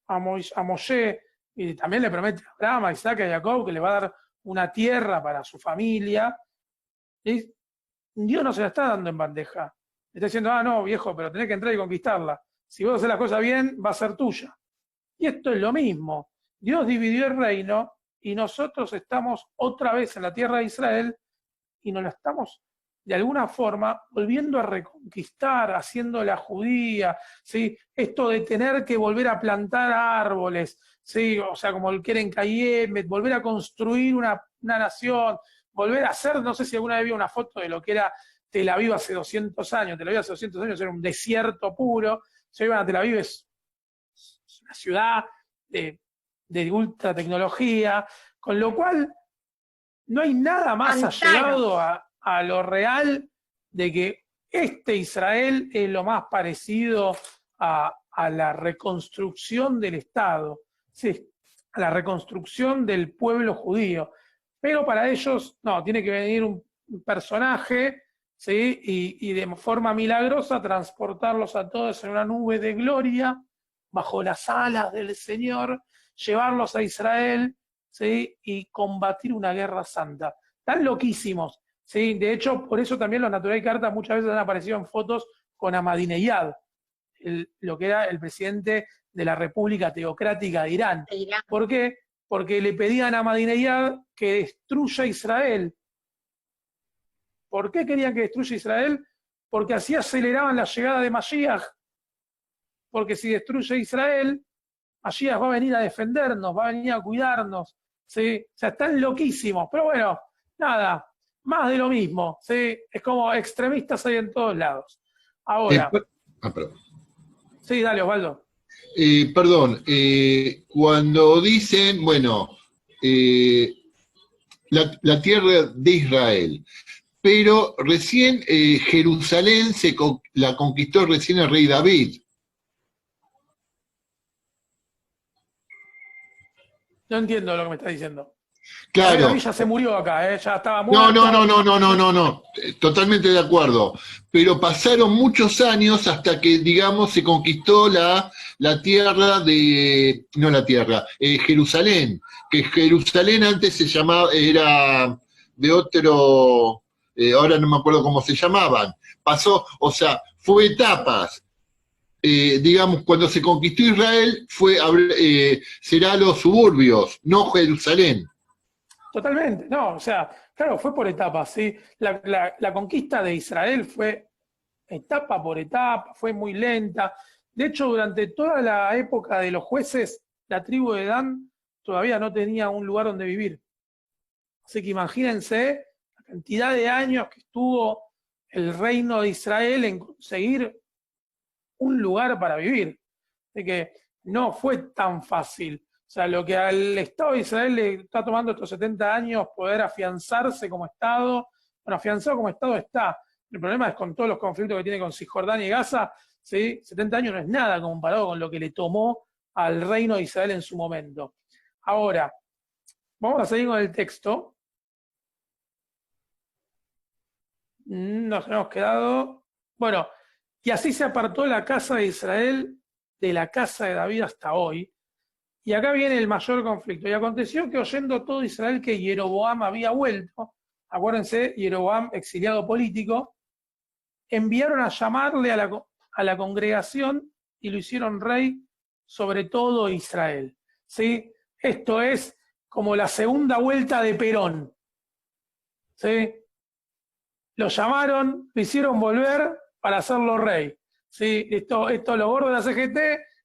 a Moshe, y también le promete a Abraham, a Isaac y a Jacob, que le va a dar una tierra para su familia, y Dios no se la está dando en bandeja. Le está diciendo, no, viejo, pero tenés que entrar y conquistarla. Si vos haces las cosas bien, va a ser tuya. Y esto es lo mismo. Dios dividió el reino y nosotros estamos otra vez en la tierra de Israel y nos la estamos, de alguna forma, volviendo a reconquistar, haciendo la judía, ¿sí? Esto de tener que volver a plantar árboles, ¿sí? O sea, como el Keren Kayemet, volver a construir una nación, volver a hacer, no sé si alguna vez vio una foto de lo que era Tel Aviv hace 200 años. Tel Aviv hace 200 años era un desierto puro. Si iban a Tel Aviv, es una ciudad de ultra tecnología, con lo cual no hay nada más allegado a lo real de que este Israel es lo más parecido a la reconstrucción del Estado, sí, a la reconstrucción del pueblo judío. Pero para ellos, no, tiene que venir un personaje, ¿sí? Y de forma milagrosa transportarlos a todos en una nube de gloria, bajo las alas del Señor, llevarlos a Israel, ¿sí? Y combatir una guerra santa. Están loquísimos, ¿sí? De hecho, por eso también los Naturei Karta muchas veces han aparecido en fotos con Ahmadinejad, lo que era el presidente de la República Teocrática de Irán. ¿Por qué? Porque le pedían a Ahmadinejad que destruya Israel. ¿Por qué querían que destruya Israel? Porque así aceleraban la llegada de Mashiach. Porque si destruye Israel, Mashiach va a venir a defendernos, va a venir a cuidarnos, ¿sí? O sea, están loquísimos, pero bueno, nada, más de lo mismo, ¿sí? Es como extremistas hay en todos lados. Ahora, perdón. Sí, dale, Osvaldo. Perdón, cuando dicen, bueno, la tierra de Israel, pero recién Jerusalén la conquistó recién el rey David. No entiendo lo que me está diciendo. Claro. David ya se murió acá, ya estaba muerto. No, totalmente de acuerdo. Pero pasaron muchos años hasta que, digamos, se conquistó la tierra de, no la tierra, Jerusalén, que Jerusalén antes se llamaba, era de otro, ahora no me acuerdo cómo se llamaban. Pasó, o sea, fue etapas. Digamos, cuando se conquistó Israel, será los suburbios, no Jerusalén. Totalmente, no, o sea, claro, fue por etapas, ¿sí? La conquista de Israel fue etapa por etapa, fue muy lenta. De hecho, durante toda la época de los jueces, la tribu de Dan todavía no tenía un lugar donde vivir. Así que imagínense la cantidad de años que estuvo el reino de Israel en conseguir un lugar para vivir. Así que no fue tan fácil. O sea, lo que al Estado de Israel le está tomando estos 70 años poder afianzarse como Estado, bueno, afianzado como Estado está. El problema es con todos los conflictos que tiene con Cisjordania y Gaza, ¿sí? 70 años no es nada comparado con lo que le tomó al reino de Israel en su momento. Ahora, vamos a seguir con el texto. Nos hemos quedado. Bueno, y así se apartó la casa de Israel de la casa de David hasta hoy. Y acá viene el mayor conflicto. Y aconteció que oyendo todo Israel que Jeroboam había vuelto, acuérdense, Jeroboam exiliado político, enviaron a llamarle a la congregación y lo hicieron rey sobre todo Israel. ¿Sí? Esto es como la segunda vuelta de Perón. ¿Sí? Lo llamaron, lo hicieron volver para hacerlo rey. ¿Sí? Esto los gordos de la CGT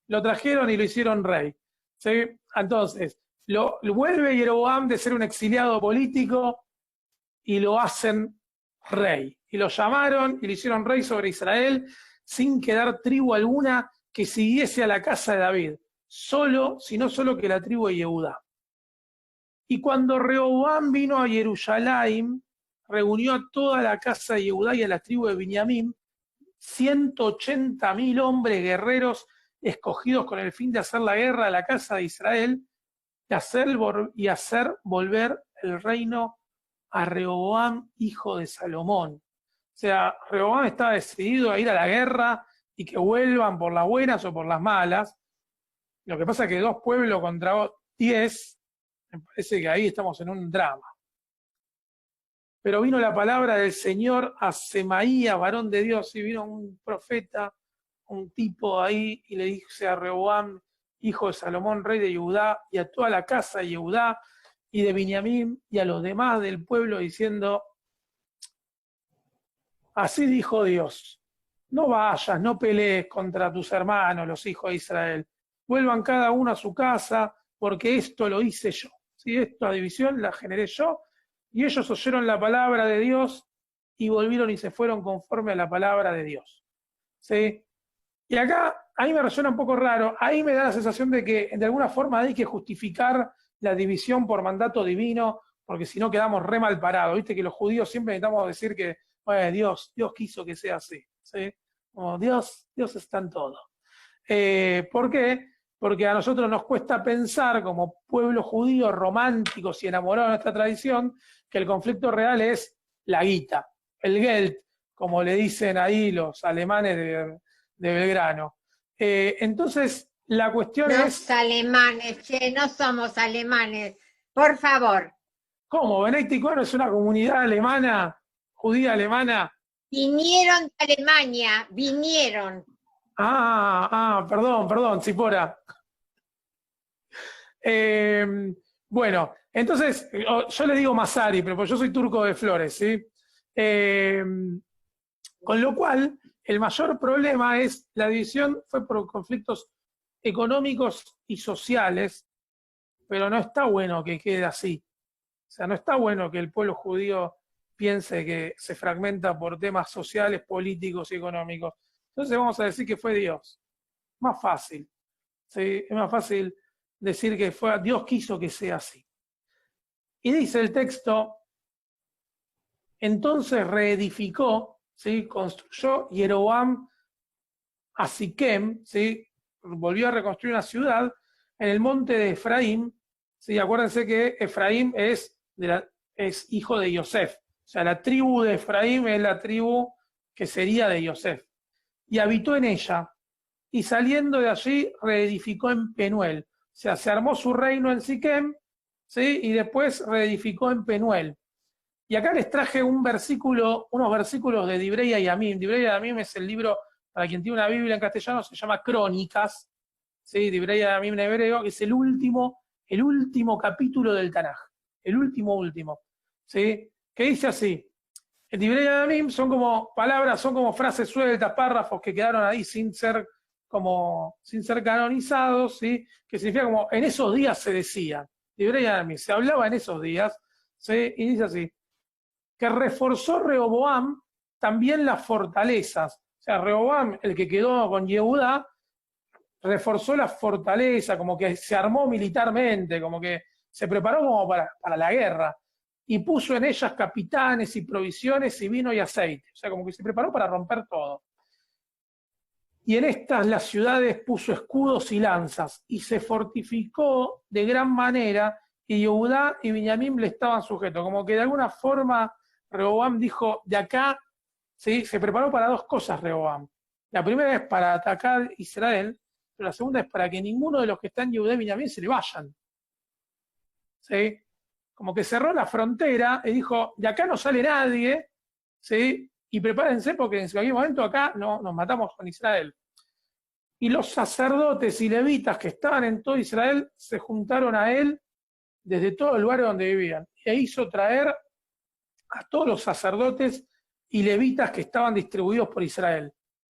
lo trajeron y lo hicieron rey. ¿Sí? Entonces, vuelve Jeroboam de ser un exiliado político y lo hacen rey. Y lo llamaron y lo hicieron rey sobre Israel sin quedar tribu alguna que siguiese a la casa de David. Sino solo que la tribu de Yehudá. Y cuando Rehoboam vino a Jerusalén, reunió a toda la casa de Yehudá y a la tribu de Benjamín, 180.000 hombres guerreros escogidos con el fin de hacer la guerra a la casa de Israel y hacer volver el reino a Rehoboam, hijo de Salomón. O sea, Rehoboam estaba decidido a ir a la guerra y que vuelvan por las buenas o por las malas. Lo que pasa es que 2 pueblos contra 10, me parece que ahí estamos en un drama. Pero vino la palabra del Señor a Semaías, varón de Dios, y vino un profeta, un tipo ahí, y le dice a Rehoboam, hijo de Salomón, rey de Judá, y a toda la casa de Judá y de Benjamín, y a los demás del pueblo, diciendo, así dijo Dios, no vayas, no pelees contra tus hermanos, los hijos de Israel, vuelvan cada uno a su casa, porque esto lo hice yo. ¿Sí? Esta división la generé yo, y ellos oyeron la palabra de Dios y volvieron y se fueron conforme a la palabra de Dios. ¿Sí? Y acá, ahí me resuena un poco raro, ahí me da la sensación de que de alguna forma hay que justificar la división por mandato divino, porque si no quedamos re mal parados. Viste que los judíos siempre necesitamos decir que bueno, Dios quiso que sea así. ¿Sí? Como Dios está en todo. ¿Por qué? Porque a nosotros nos cuesta pensar como pueblo judío románticos y enamorados de nuestra tradición que el conflicto real es la guita, el Geld, como le dicen ahí los alemanes de Belgrano. Entonces, la cuestión es... Los alemanes, che, no somos alemanes, por favor. ¿Cómo? Benedictino es una comunidad alemana, judía alemana. Vinieron de Alemania, vinieron. Perdón, Zipora. Bueno, entonces, yo le digo Masari, pero yo soy turco de Flores, ¿sí? Con lo cual, el mayor problema es la división fue por conflictos económicos y sociales, pero no está bueno que quede así. O sea, no está bueno que el pueblo judío piense que se fragmenta por temas sociales, políticos y económicos. Entonces vamos a decir que fue Dios. Más fácil. ¿Sí? Es más fácil decir que Dios quiso que sea así. Y dice el texto, entonces reedificó, ¿sí? Construyó Jeroboam a Siquem, ¿sí? Volvió a reconstruir una ciudad en el monte de Efraín. ¿Sí? Acuérdense que Efraín es hijo de Yosef. O sea, la tribu de Efraín es la tribu que sería de Yosef. Y habitó en ella, y saliendo de allí reedificó en Penuel. O sea, se armó su reino en Siquem, ¿sí? Y después reedificó en Penuel. Y acá les traje unos versículos de Divrei Hayamim. Divrei Hayamim es el libro, para quien tiene una Biblia en castellano, se llama Crónicas, ¿sí? Divrei Hayamim en hebreo, que es el último capítulo del Tanaj. El último, ¿sí? Que dice así. El Divrei Hayamim son como palabras, son como frases sueltas, párrafos que quedaron ahí sin ser canonizados, ¿sí? Que significa como en esos días se decía. Divrei Hayamim, se hablaba en esos días, ¿sí? Y dice así, que reforzó Rehoboam también las fortalezas. O sea, Rehoboam, el que quedó con Yehudá, reforzó las fortalezas, como que se armó militarmente, como que se preparó como para la guerra. Y puso en ellas capitanes y provisiones y vino y aceite. O sea, como que se preparó para romper todo. Y en estas las ciudades puso escudos y lanzas, y se fortificó de gran manera, y Yehudá y Benjamín le estaban sujetos. Como que de alguna forma Rehoboam dijo, de acá, ¿sí? Se preparó para 2 cosas Rehoboam. La primera es para atacar Israel, pero la segunda es para que ninguno de los que están en Yehudá y Benjamín se le vayan. ¿Sí? Como que cerró la frontera y dijo, de acá no sale nadie, ¿sí? Y prepárense porque en cualquier momento acá nos matamos con Israel. Y los sacerdotes y levitas que estaban en todo Israel se juntaron a él desde todos los lugares donde vivían. E hizo traer a todos los sacerdotes y levitas que estaban distribuidos por Israel.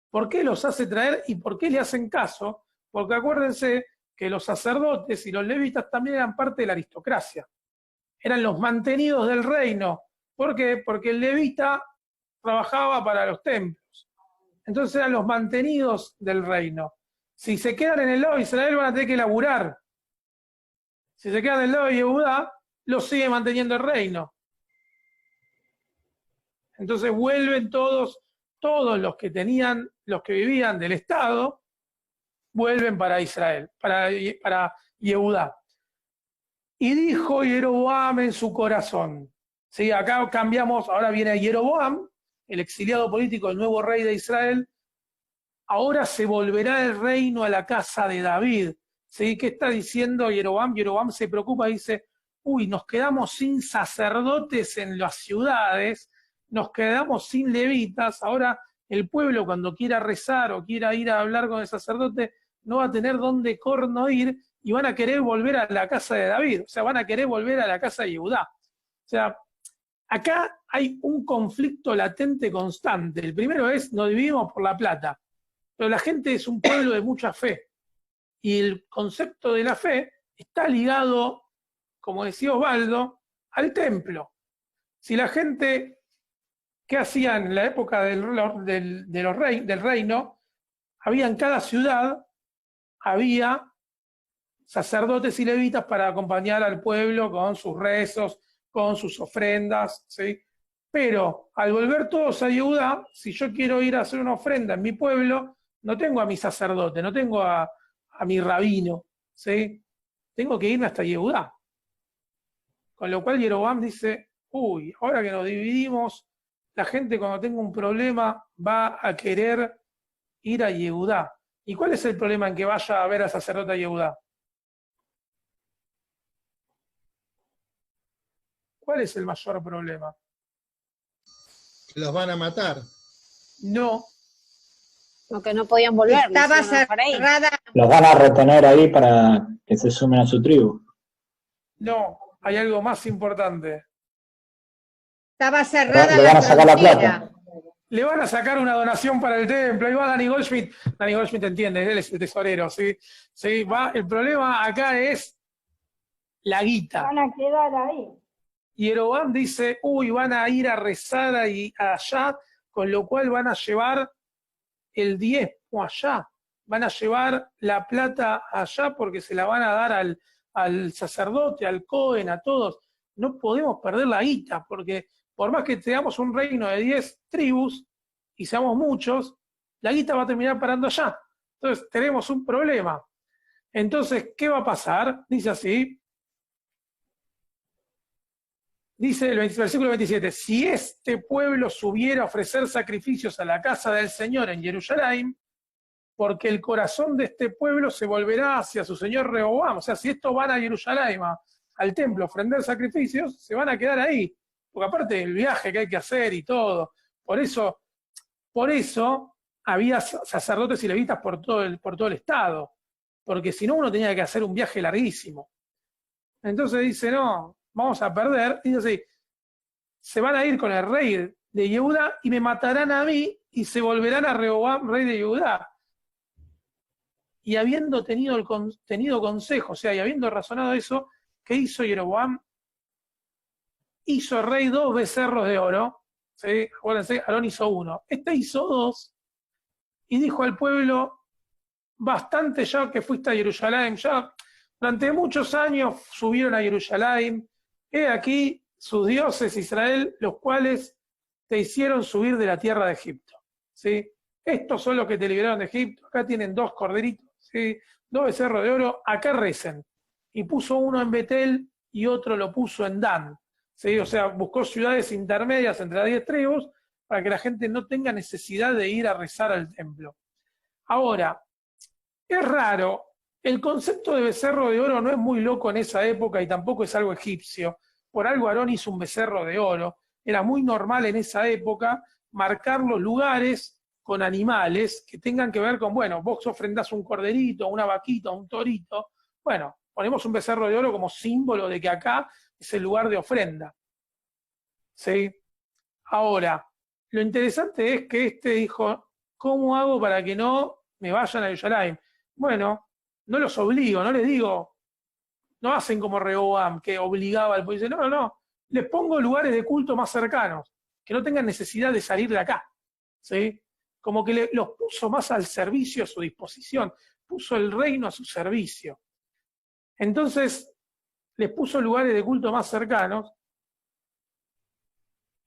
¿Por qué los hace traer y por qué le hacen caso? Porque acuérdense que los sacerdotes y los levitas también eran parte de la aristocracia. Eran los mantenidos del reino. ¿Por qué? Porque el levita trabajaba para los templos. Entonces eran los mantenidos del reino. Si se quedan en el lado de Israel van a tener que laburar. Si se quedan en el lado de Yehudá, los sigue manteniendo el reino. Entonces vuelven todos los que tenían, los que vivían del Estado, vuelven para Israel, para Yehudá. Y dijo Jeroboam en su corazón. ¿Sí? Acá cambiamos, ahora viene Jeroboam, el exiliado político, el nuevo rey de Israel. Ahora se volverá el reino a la casa de David. ¿Sí? ¿Qué está diciendo Jeroboam? Jeroboam se preocupa y dice, uy, nos quedamos sin sacerdotes en las ciudades, nos quedamos sin levitas, ahora el pueblo cuando quiera rezar o quiera ir a hablar con el sacerdote no va a tener dónde corno ir y van a querer volver a la casa de David, o sea, van a querer volver a la casa de Judá. O sea, acá hay un conflicto latente constante. El primero es, nos dividimos por la plata, pero la gente es un pueblo de mucha fe y el concepto de la fe está ligado, como decía Osvaldo, al templo. Si la gente, ¿qué hacían en la época del reino? Había en cada ciudad, había sacerdotes y levitas para acompañar al pueblo con sus rezos, con sus ofrendas, ¿sí? Pero al volver todos a Yehudá, si yo quiero ir a hacer una ofrenda en mi pueblo, no tengo a mi sacerdote, no tengo a mi rabino, ¿sí? Tengo que irme hasta Yehudá. Con lo cual Jeroboam dice, uy, ahora que nos dividimos, la gente cuando tenga un problema va a querer ir a Yehudá. ¿Y cuál es el problema en que vaya a ver al sacerdote a Yehudá? ¿Cuál es el mayor problema? Los van a matar. No. Lo que no podían volver. Estaba no se iban para ahí. cerrada. Los van a retener ahí para que se sumen a su tribu. No, hay algo más importante. Estaba cerrada Le van a la sacar la frontera. plata. Le van a sacar una donación para el templo. Ahí va Dani Goldschmidt. Dani Goldschmidt entiende, él es el tesorero. ¿Sí? ¿Sí? El problema acá es la guita. Van a quedar ahí. Y Jeroboam dice, uy, van a ir a rezar ahí, allá, con lo cual van a llevar el diezmo allá. Van a llevar la plata allá porque se la van a dar al sacerdote, al Cohen, a todos. No podemos perder la guita, porque por más que tengamos un reino de 10 tribus y seamos muchos, la guita va a terminar parando allá. Entonces tenemos un problema. Entonces, ¿qué va a pasar? Dice así. Dice el versículo 27, si este pueblo subiera a ofrecer sacrificios a la casa del Señor en Jerusalén, porque el corazón de este pueblo se volverá hacia su señor Rehoboam. O sea, si estos van a Jerusalén, al templo, a ofrendar sacrificios, se van a quedar ahí. Porque aparte del viaje que hay que hacer y todo. Por eso había sacerdotes y levitas por todo el estado. Porque si no, uno tenía que hacer un viaje larguísimo. Entonces dice, no, vamos a perder. Dice así, se van a ir con el rey de Yehudá y me matarán a mí y se volverán a Rehoboam, rey de Yehudá. Y habiendo tenido consejo, o sea, y habiendo razonado eso, ¿qué hizo Jeroboam? Hizo rey 2 becerros de oro. ¿Sí? Acuérdense, Aarón hizo 1. Este hizo 2 y dijo al pueblo, bastante ya que fuiste a Jerusalén, ya durante muchos años subieron a Jerusalén, he aquí sus dioses Israel, los cuales te hicieron subir de la tierra de Egipto. ¿Sí? Estos son los que te liberaron de Egipto, acá tienen 2 corderitos, ¿sí? 2 becerros de oro, acá recen. Y puso uno en Betel y otro lo puso en Dan. ¿Sí? O sea, buscó ciudades intermedias entre las 10 tribus para que la gente no tenga necesidad de ir a rezar al templo. Ahora, es raro, el concepto de becerro de oro no es muy loco en esa época y tampoco es algo egipcio. Por algo Aarón hizo un becerro de oro. Era muy normal en esa época marcar los lugares con animales que tengan que ver con, bueno, vos ofrendás un corderito, una vaquita, un torito, bueno, ponemos un becerro de oro como símbolo de que acá es el lugar de ofrenda. ¿Sí? Ahora, lo interesante es que este dijo, ¿cómo hago para que no me vayan a Yerushalayim? Bueno, no los obligo, no les digo, no hacen como Rehoboam, que obligaba al pueblo. No, les pongo lugares de culto más cercanos, que no tengan necesidad de salir de acá. ¿Sí? Como que los puso más al servicio, a su disposición, puso el reino a su servicio. Entonces, les puso lugares de culto más cercanos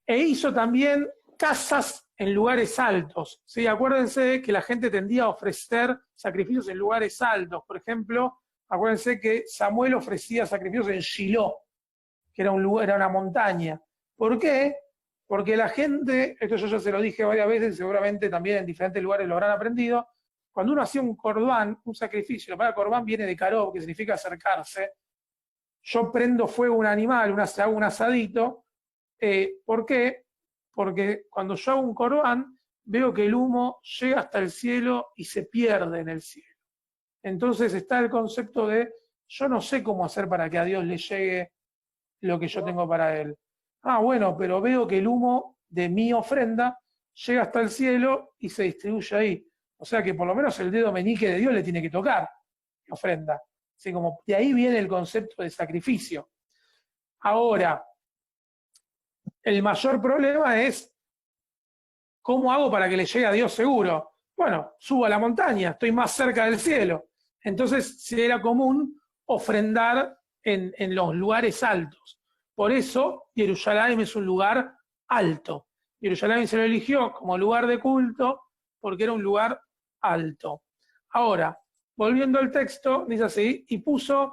e hizo también casas en lugares altos. ¿Sí? Acuérdense que la gente tendía a ofrecer sacrificios en lugares altos. Por ejemplo, acuérdense que Samuel ofrecía sacrificios en Shiloh, que era un lugar, era una montaña. ¿Por qué? Porque la gente, esto yo ya se lo dije varias veces, seguramente también en diferentes lugares lo habrán aprendido, cuando uno hacía un corbán, un sacrificio, la palabra corbán viene de karob, que significa acercarse. Yo prendo fuego a un animal, hago un asadito. ¿Por qué? Porque cuando yo hago un corbán, veo que el humo llega hasta el cielo y se pierde en el cielo. Entonces está el concepto de, yo no sé cómo hacer para que a Dios le llegue lo que yo tengo para Él. Ah, bueno, pero veo que el humo de mi ofrenda llega hasta el cielo y se distribuye ahí. O sea que por lo menos el dedo meñique de Dios le tiene que tocar la ofrenda. Así como de ahí viene el concepto de sacrificio. Ahora, el mayor problema es, ¿cómo hago para que le llegue a Dios seguro? Bueno, subo a la montaña, estoy más cerca del cielo. Entonces, sí era común ofrendar en los lugares altos. Por eso, Jerusalén es un lugar alto. Jerusalén se lo eligió como lugar de culto porque era un lugar alto. Ahora, volviendo al texto, dice así, dice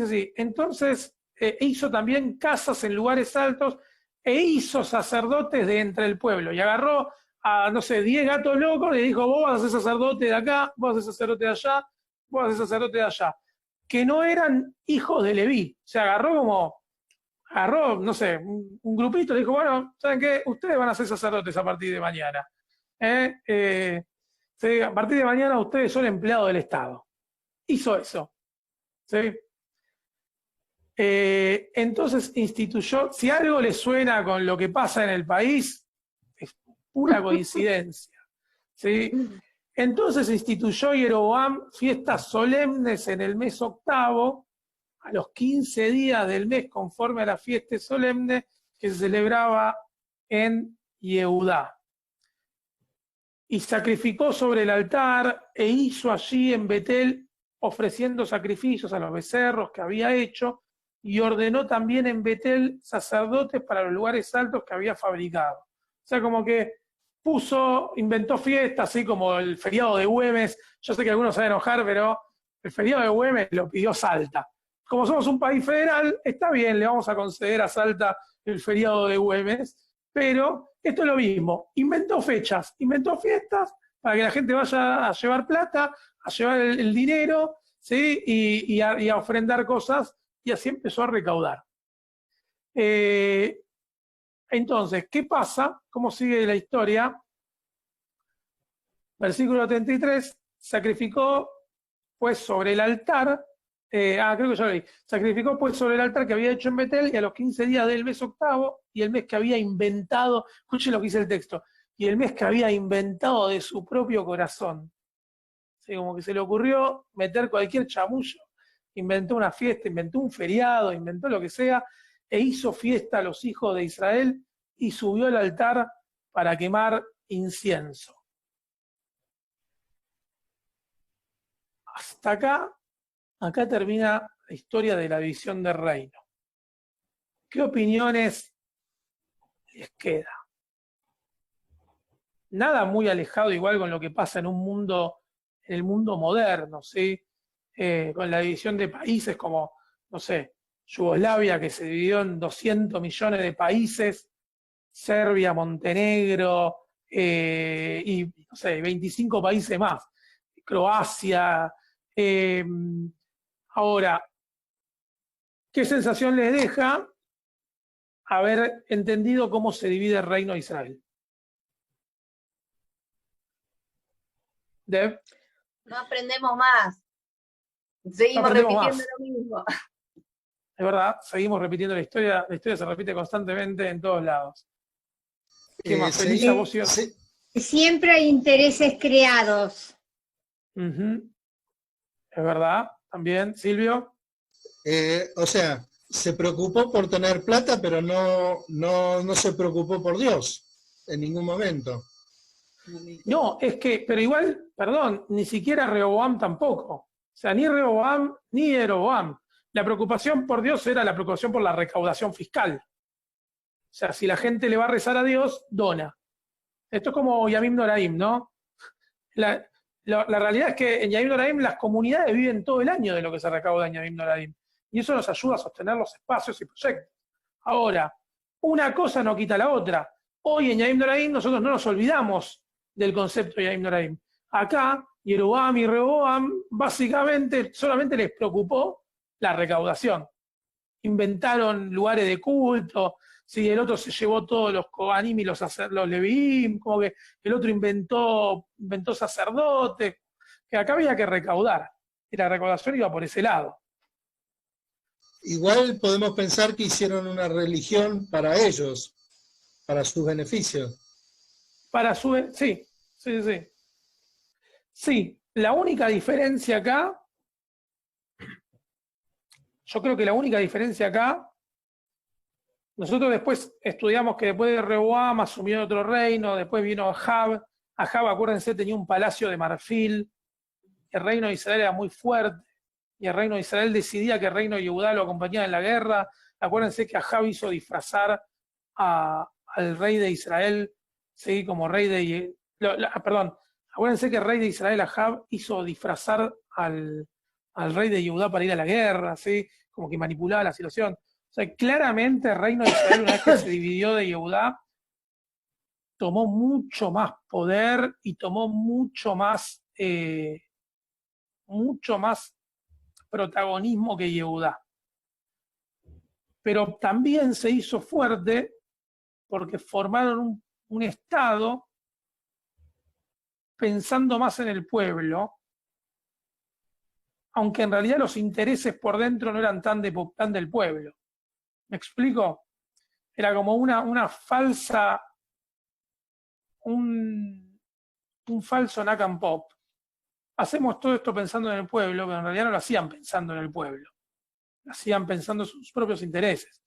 así, entonces hizo también casas en lugares altos e hizo sacerdotes de entre el pueblo. Y agarró a, no sé, 10 gatos locos y dijo, vos vas a ser sacerdote de acá, vos vas a ser sacerdote de allá, vos vas a ser sacerdote de allá. Que no eran hijos de Leví. O sea, agarró, no sé, un grupito y dijo, bueno, ¿saben qué? Ustedes van a ser sacerdotes a partir de mañana. Sí, a partir de mañana ustedes son empleados del Estado. Hizo eso. ¿Sí? Entonces instituyó, si algo les suena con lo que pasa en el país, es pura coincidencia. ¿Sí? Entonces instituyó Jeroboam fiestas solemnes en el mes octavo, a los 15 días del mes, conforme a la fiesta solemne que se celebraba en Yehudá. Y sacrificó sobre el altar e hizo allí en Betel, ofreciendo sacrificios a los becerros que había hecho, y ordenó también en Betel sacerdotes para los lugares altos que había fabricado. O sea, como que inventó fiestas, así como el feriado de Güemes. Yo sé que algunos se van a enojar, pero el feriado de Güemes lo pidió Salta. Como somos un país federal, está bien, le vamos a conceder a Salta el feriado de Güemes, pero esto es lo mismo. Inventó fechas, inventó fiestas para que la gente vaya a llevar plata, a llevar el dinero, ¿sí? y a ofrendar cosas, y así empezó a recaudar. Entonces, ¿qué pasa? ¿Cómo sigue la historia? Versículo 33, sacrificó pues sobre el altar, creo que ya lo leí, sacrificó pues sobre el altar que había hecho en Betel, y a los 15 días del mes octavo, y el mes que había inventado, escuchen lo que dice el texto, y el mes que había inventado de su propio corazón. ¿Sí? Como que se le ocurrió meter cualquier chamullo, inventó una fiesta, inventó un feriado, inventó lo que sea, e hizo fiesta a los hijos de Israel y subió al altar para quemar incienso. Hasta acá termina la historia de la división del reino. ¿Qué opiniones les queda? Nada muy alejado igual con lo que pasa en el mundo moderno, ¿sí? Con la división de países como, no sé, Yugoslavia, que se dividió en 200 millones de países, Serbia, Montenegro, y no sé, 25 países más, Croacia. Ahora, ¿qué sensación les deja haber entendido cómo se divide el reino de Israel? Deb, No aprendemos más. Seguimos aprendemos repitiendo más. lo mismo. Es verdad, seguimos repitiendo la historia se repite constantemente en todos lados. ¿Qué más? Felisa, vos ibas. Siempre hay intereses creados. Ujú. Es verdad, también. Silvio. O sea, se preocupó por tener plata, pero no se preocupó por Dios en ningún momento. No, es que, pero igual, perdón, ni siquiera Rehoboam tampoco. O sea, ni Rehoboam ni Jeroboam. La preocupación por Dios era la preocupación por la recaudación fiscal. O sea, si la gente le va a rezar a Dios, dona. Esto es como Yamim Noraim, ¿no? La realidad es que en Yamim Noraim las comunidades viven todo el año de lo que se recauda en Yamim Noraim. Y eso nos ayuda a sostener los espacios y proyectos. Ahora, una cosa no quita la otra. Hoy en Yamim Noraim nosotros no nos olvidamos del concepto de Yamim Noraim. Acá, Jeroboam y Rehoboam básicamente solamente les preocupó la recaudación. Inventaron lugares de culto, el otro se llevó todos los Kohanim y los Leviim, como que el otro inventó sacerdotes, que acá había que recaudar, y la recaudación iba por ese lado. Igual podemos pensar que hicieron una religión para ellos, para sus beneficios. Sí. Sí, la única diferencia acá, yo creo que la única diferencia acá, nosotros después estudiamos que después de Rehoboam asumió otro reino, después vino Ahab. Ahab, acuérdense, tenía un palacio de marfil, el reino de Israel era muy fuerte, y el reino de Israel decidía que el reino de Judá lo acompañaba en la guerra. Acuérdense que Ahab hizo disfrazar al rey de Israel, ¿sí? Como rey de... acuérdense que el rey de Israel, Ahab, hizo disfrazar al rey de Judá para ir a la guerra, ¿sí? Como que manipulaba la situación. O sea, claramente el reino de Israel, una vez que se dividió de Judá, tomó mucho más poder y tomó mucho más protagonismo que Yehudá. Pero también se hizo fuerte porque formaron un Estado pensando más en el pueblo, aunque en realidad los intereses por dentro no eran tan del pueblo. ¿Me explico? Era como una falsa, un falso knock and pop. Hacemos todo esto pensando en el pueblo, pero en realidad no lo hacían pensando en el pueblo. Lo hacían pensando en sus propios intereses.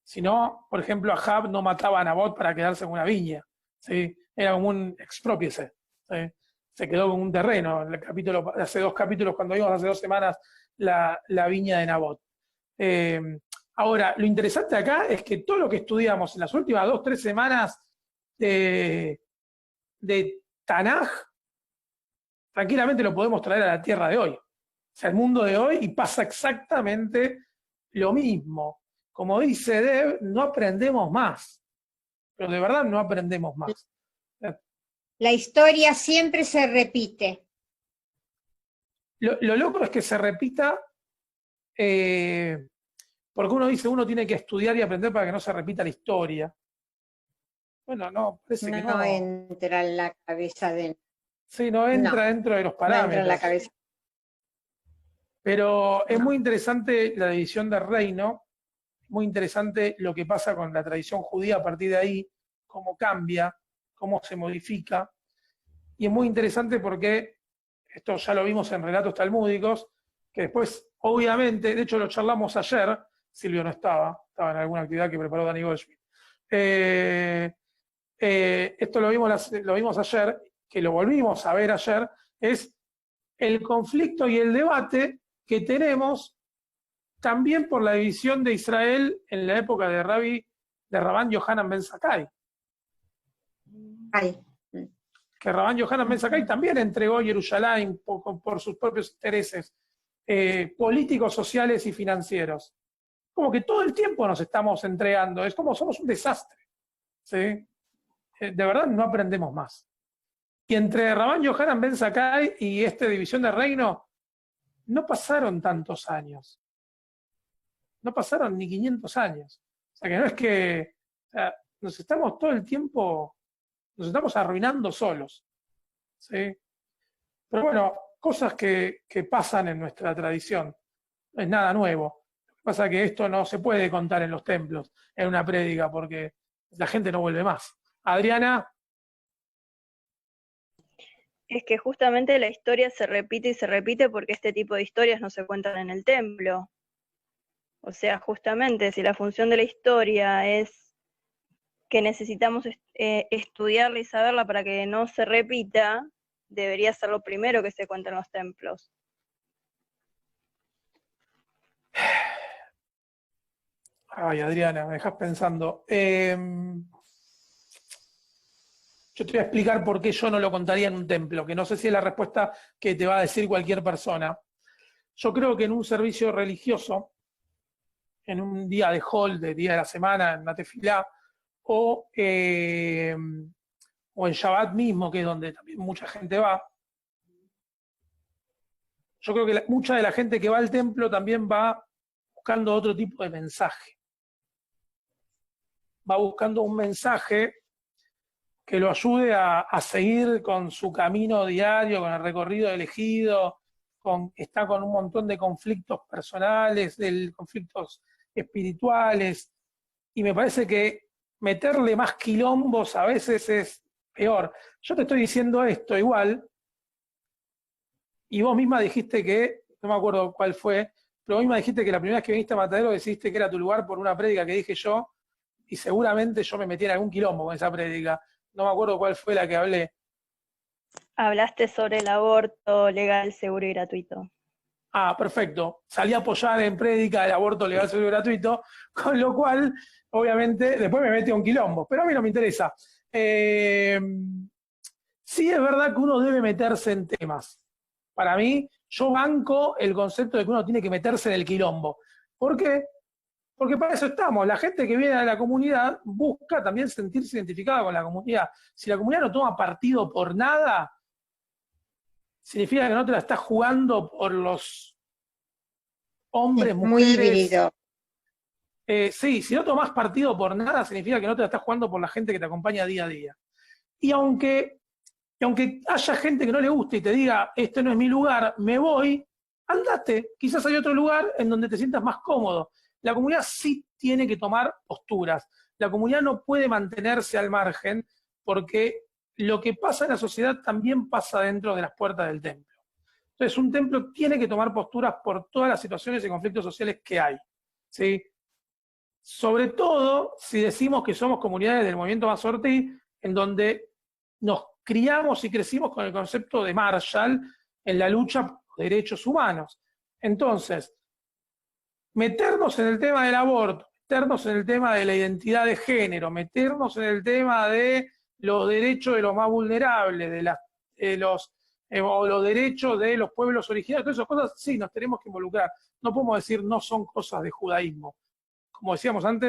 Si no, por ejemplo, Ahab no mataba a Nabot para quedarse en una viña, ¿sí? Era como un expropiese, ¿sí? Se quedó con un terreno. En el capítulo, hace 2 capítulos, cuando vimos hace 2 semanas la viña de Nabot. Ahora, lo interesante acá es que todo lo que estudiamos en las últimas 2-3 semanas de Tanaj, tranquilamente lo podemos traer a la tierra de hoy. O sea, el mundo de hoy, y pasa exactamente lo mismo. Como dice Deb, no aprendemos más. Pero de verdad no aprendemos más. La historia siempre se repite. Lo loco es que se repita, porque uno dice, uno tiene que estudiar y aprender para que no se repita la historia. Bueno, no, parece que no. No entra en la cabeza de... Sí, no entra dentro de los parámetros. No entra en la cabeza. Pero es muy interesante la división del reino, muy interesante lo que pasa con la tradición judía a partir de ahí, cómo cambia, cómo se modifica. Y es muy interesante porque, esto ya lo vimos en relatos talmúdicos, que después, obviamente, de hecho lo charlamos ayer, Silvio no estaba en alguna actividad que preparó Dani Goldschmidt. Esto lo vimos ayer, que lo volvimos a ver ayer, es el conflicto y el debate que tenemos también por la división de Israel en la época de Rabban Yohanan ben Zakkai. Que Rabban Yohanan ben Zakkai también entregó Jerusalén por sus propios intereses políticos, sociales y financieros. Como que todo el tiempo nos estamos entregando, es como somos un desastre, ¿sí? De verdad no aprendemos más. Y entre Rabban Yohanan ben Zakkai y esta división de reino no pasaron tantos años. No pasaron ni 500 años. O sea que no es que, o sea, nos estamos todo el tiempo, nos estamos arruinando solos, ¿sí? Pero bueno, cosas que pasan en nuestra tradición. No es nada nuevo. Lo que pasa es que esto no se puede contar en los templos, en una prédica, porque la gente no vuelve más. Adriana, Es que justamente la historia se repite y se repite porque este tipo de historias no se cuentan en el templo. O sea, justamente si la función de la historia es que necesitamos estudiarla y saberla para que no se repita, debería ser lo primero que se cuenta en los templos. ay Adriana, me dejas pensando. Yo te voy a explicar por qué yo no lo contaría en un templo, que no sé si es la respuesta que te va a decir cualquier persona. Yo creo que en un servicio religioso, en un día de hall, de día de la semana, en una tefilá, o en Shabbat mismo, que es donde también mucha gente va, yo creo que mucha de la gente que va al templo también va buscando otro tipo de mensaje. Va buscando un mensaje que lo ayude a seguir con su camino diario, con el recorrido elegido, está con un montón de conflictos personales, conflictos espirituales, y me parece que meterle más quilombos a veces es peor. Yo te estoy diciendo esto igual, y vos misma dijiste que, no me acuerdo cuál fue, pero vos misma dijiste que la primera vez que viniste a Matadero decidiste que era tu lugar por una prédica que dije yo, y seguramente yo me metí en algún quilombo con esa prédica. No me acuerdo cuál fue la que hablé. Hablaste sobre el aborto legal, seguro y gratuito. Ah, perfecto. Salí a apoyar en prédica el aborto legal, seguro y gratuito, con lo cual, obviamente, después me metí a un quilombo, pero a mí no me interesa. Sí es verdad que uno debe meterse en temas. Para mí, yo banco el concepto de que uno tiene que meterse en el quilombo. ¿Por qué? Porque para eso estamos. La gente que viene a la comunidad busca también sentirse identificada con la comunidad. Si la comunidad no toma partido por nada, significa que no te la estás jugando por los hombres, Es muy mujeres. híbrido. Sí, si no tomás partido por nada, significa que no te la estás jugando por la gente que te acompaña día a día. Y aunque haya gente que no le guste y te diga, este no es mi lugar, me voy, andate. Quizás hay otro lugar en donde te sientas más cómodo. La comunidad sí tiene que tomar posturas. La comunidad no puede mantenerse al margen porque lo que pasa en la sociedad también pasa dentro de las puertas del templo. Entonces, un templo tiene que tomar posturas por todas las situaciones y conflictos sociales que hay, ¿sí? Sobre todo si decimos que somos comunidades del movimiento Mazortí, en donde nos criamos y crecimos con el concepto de Marshall en la lucha por los derechos humanos. Entonces, meternos en el tema del aborto, meternos en el tema de la identidad de género, meternos en el tema de los derechos de los más vulnerables, o los derechos de los pueblos originarios, todas esas cosas, sí, nos tenemos que involucrar. No podemos decir no son cosas de judaísmo. Como decíamos antes,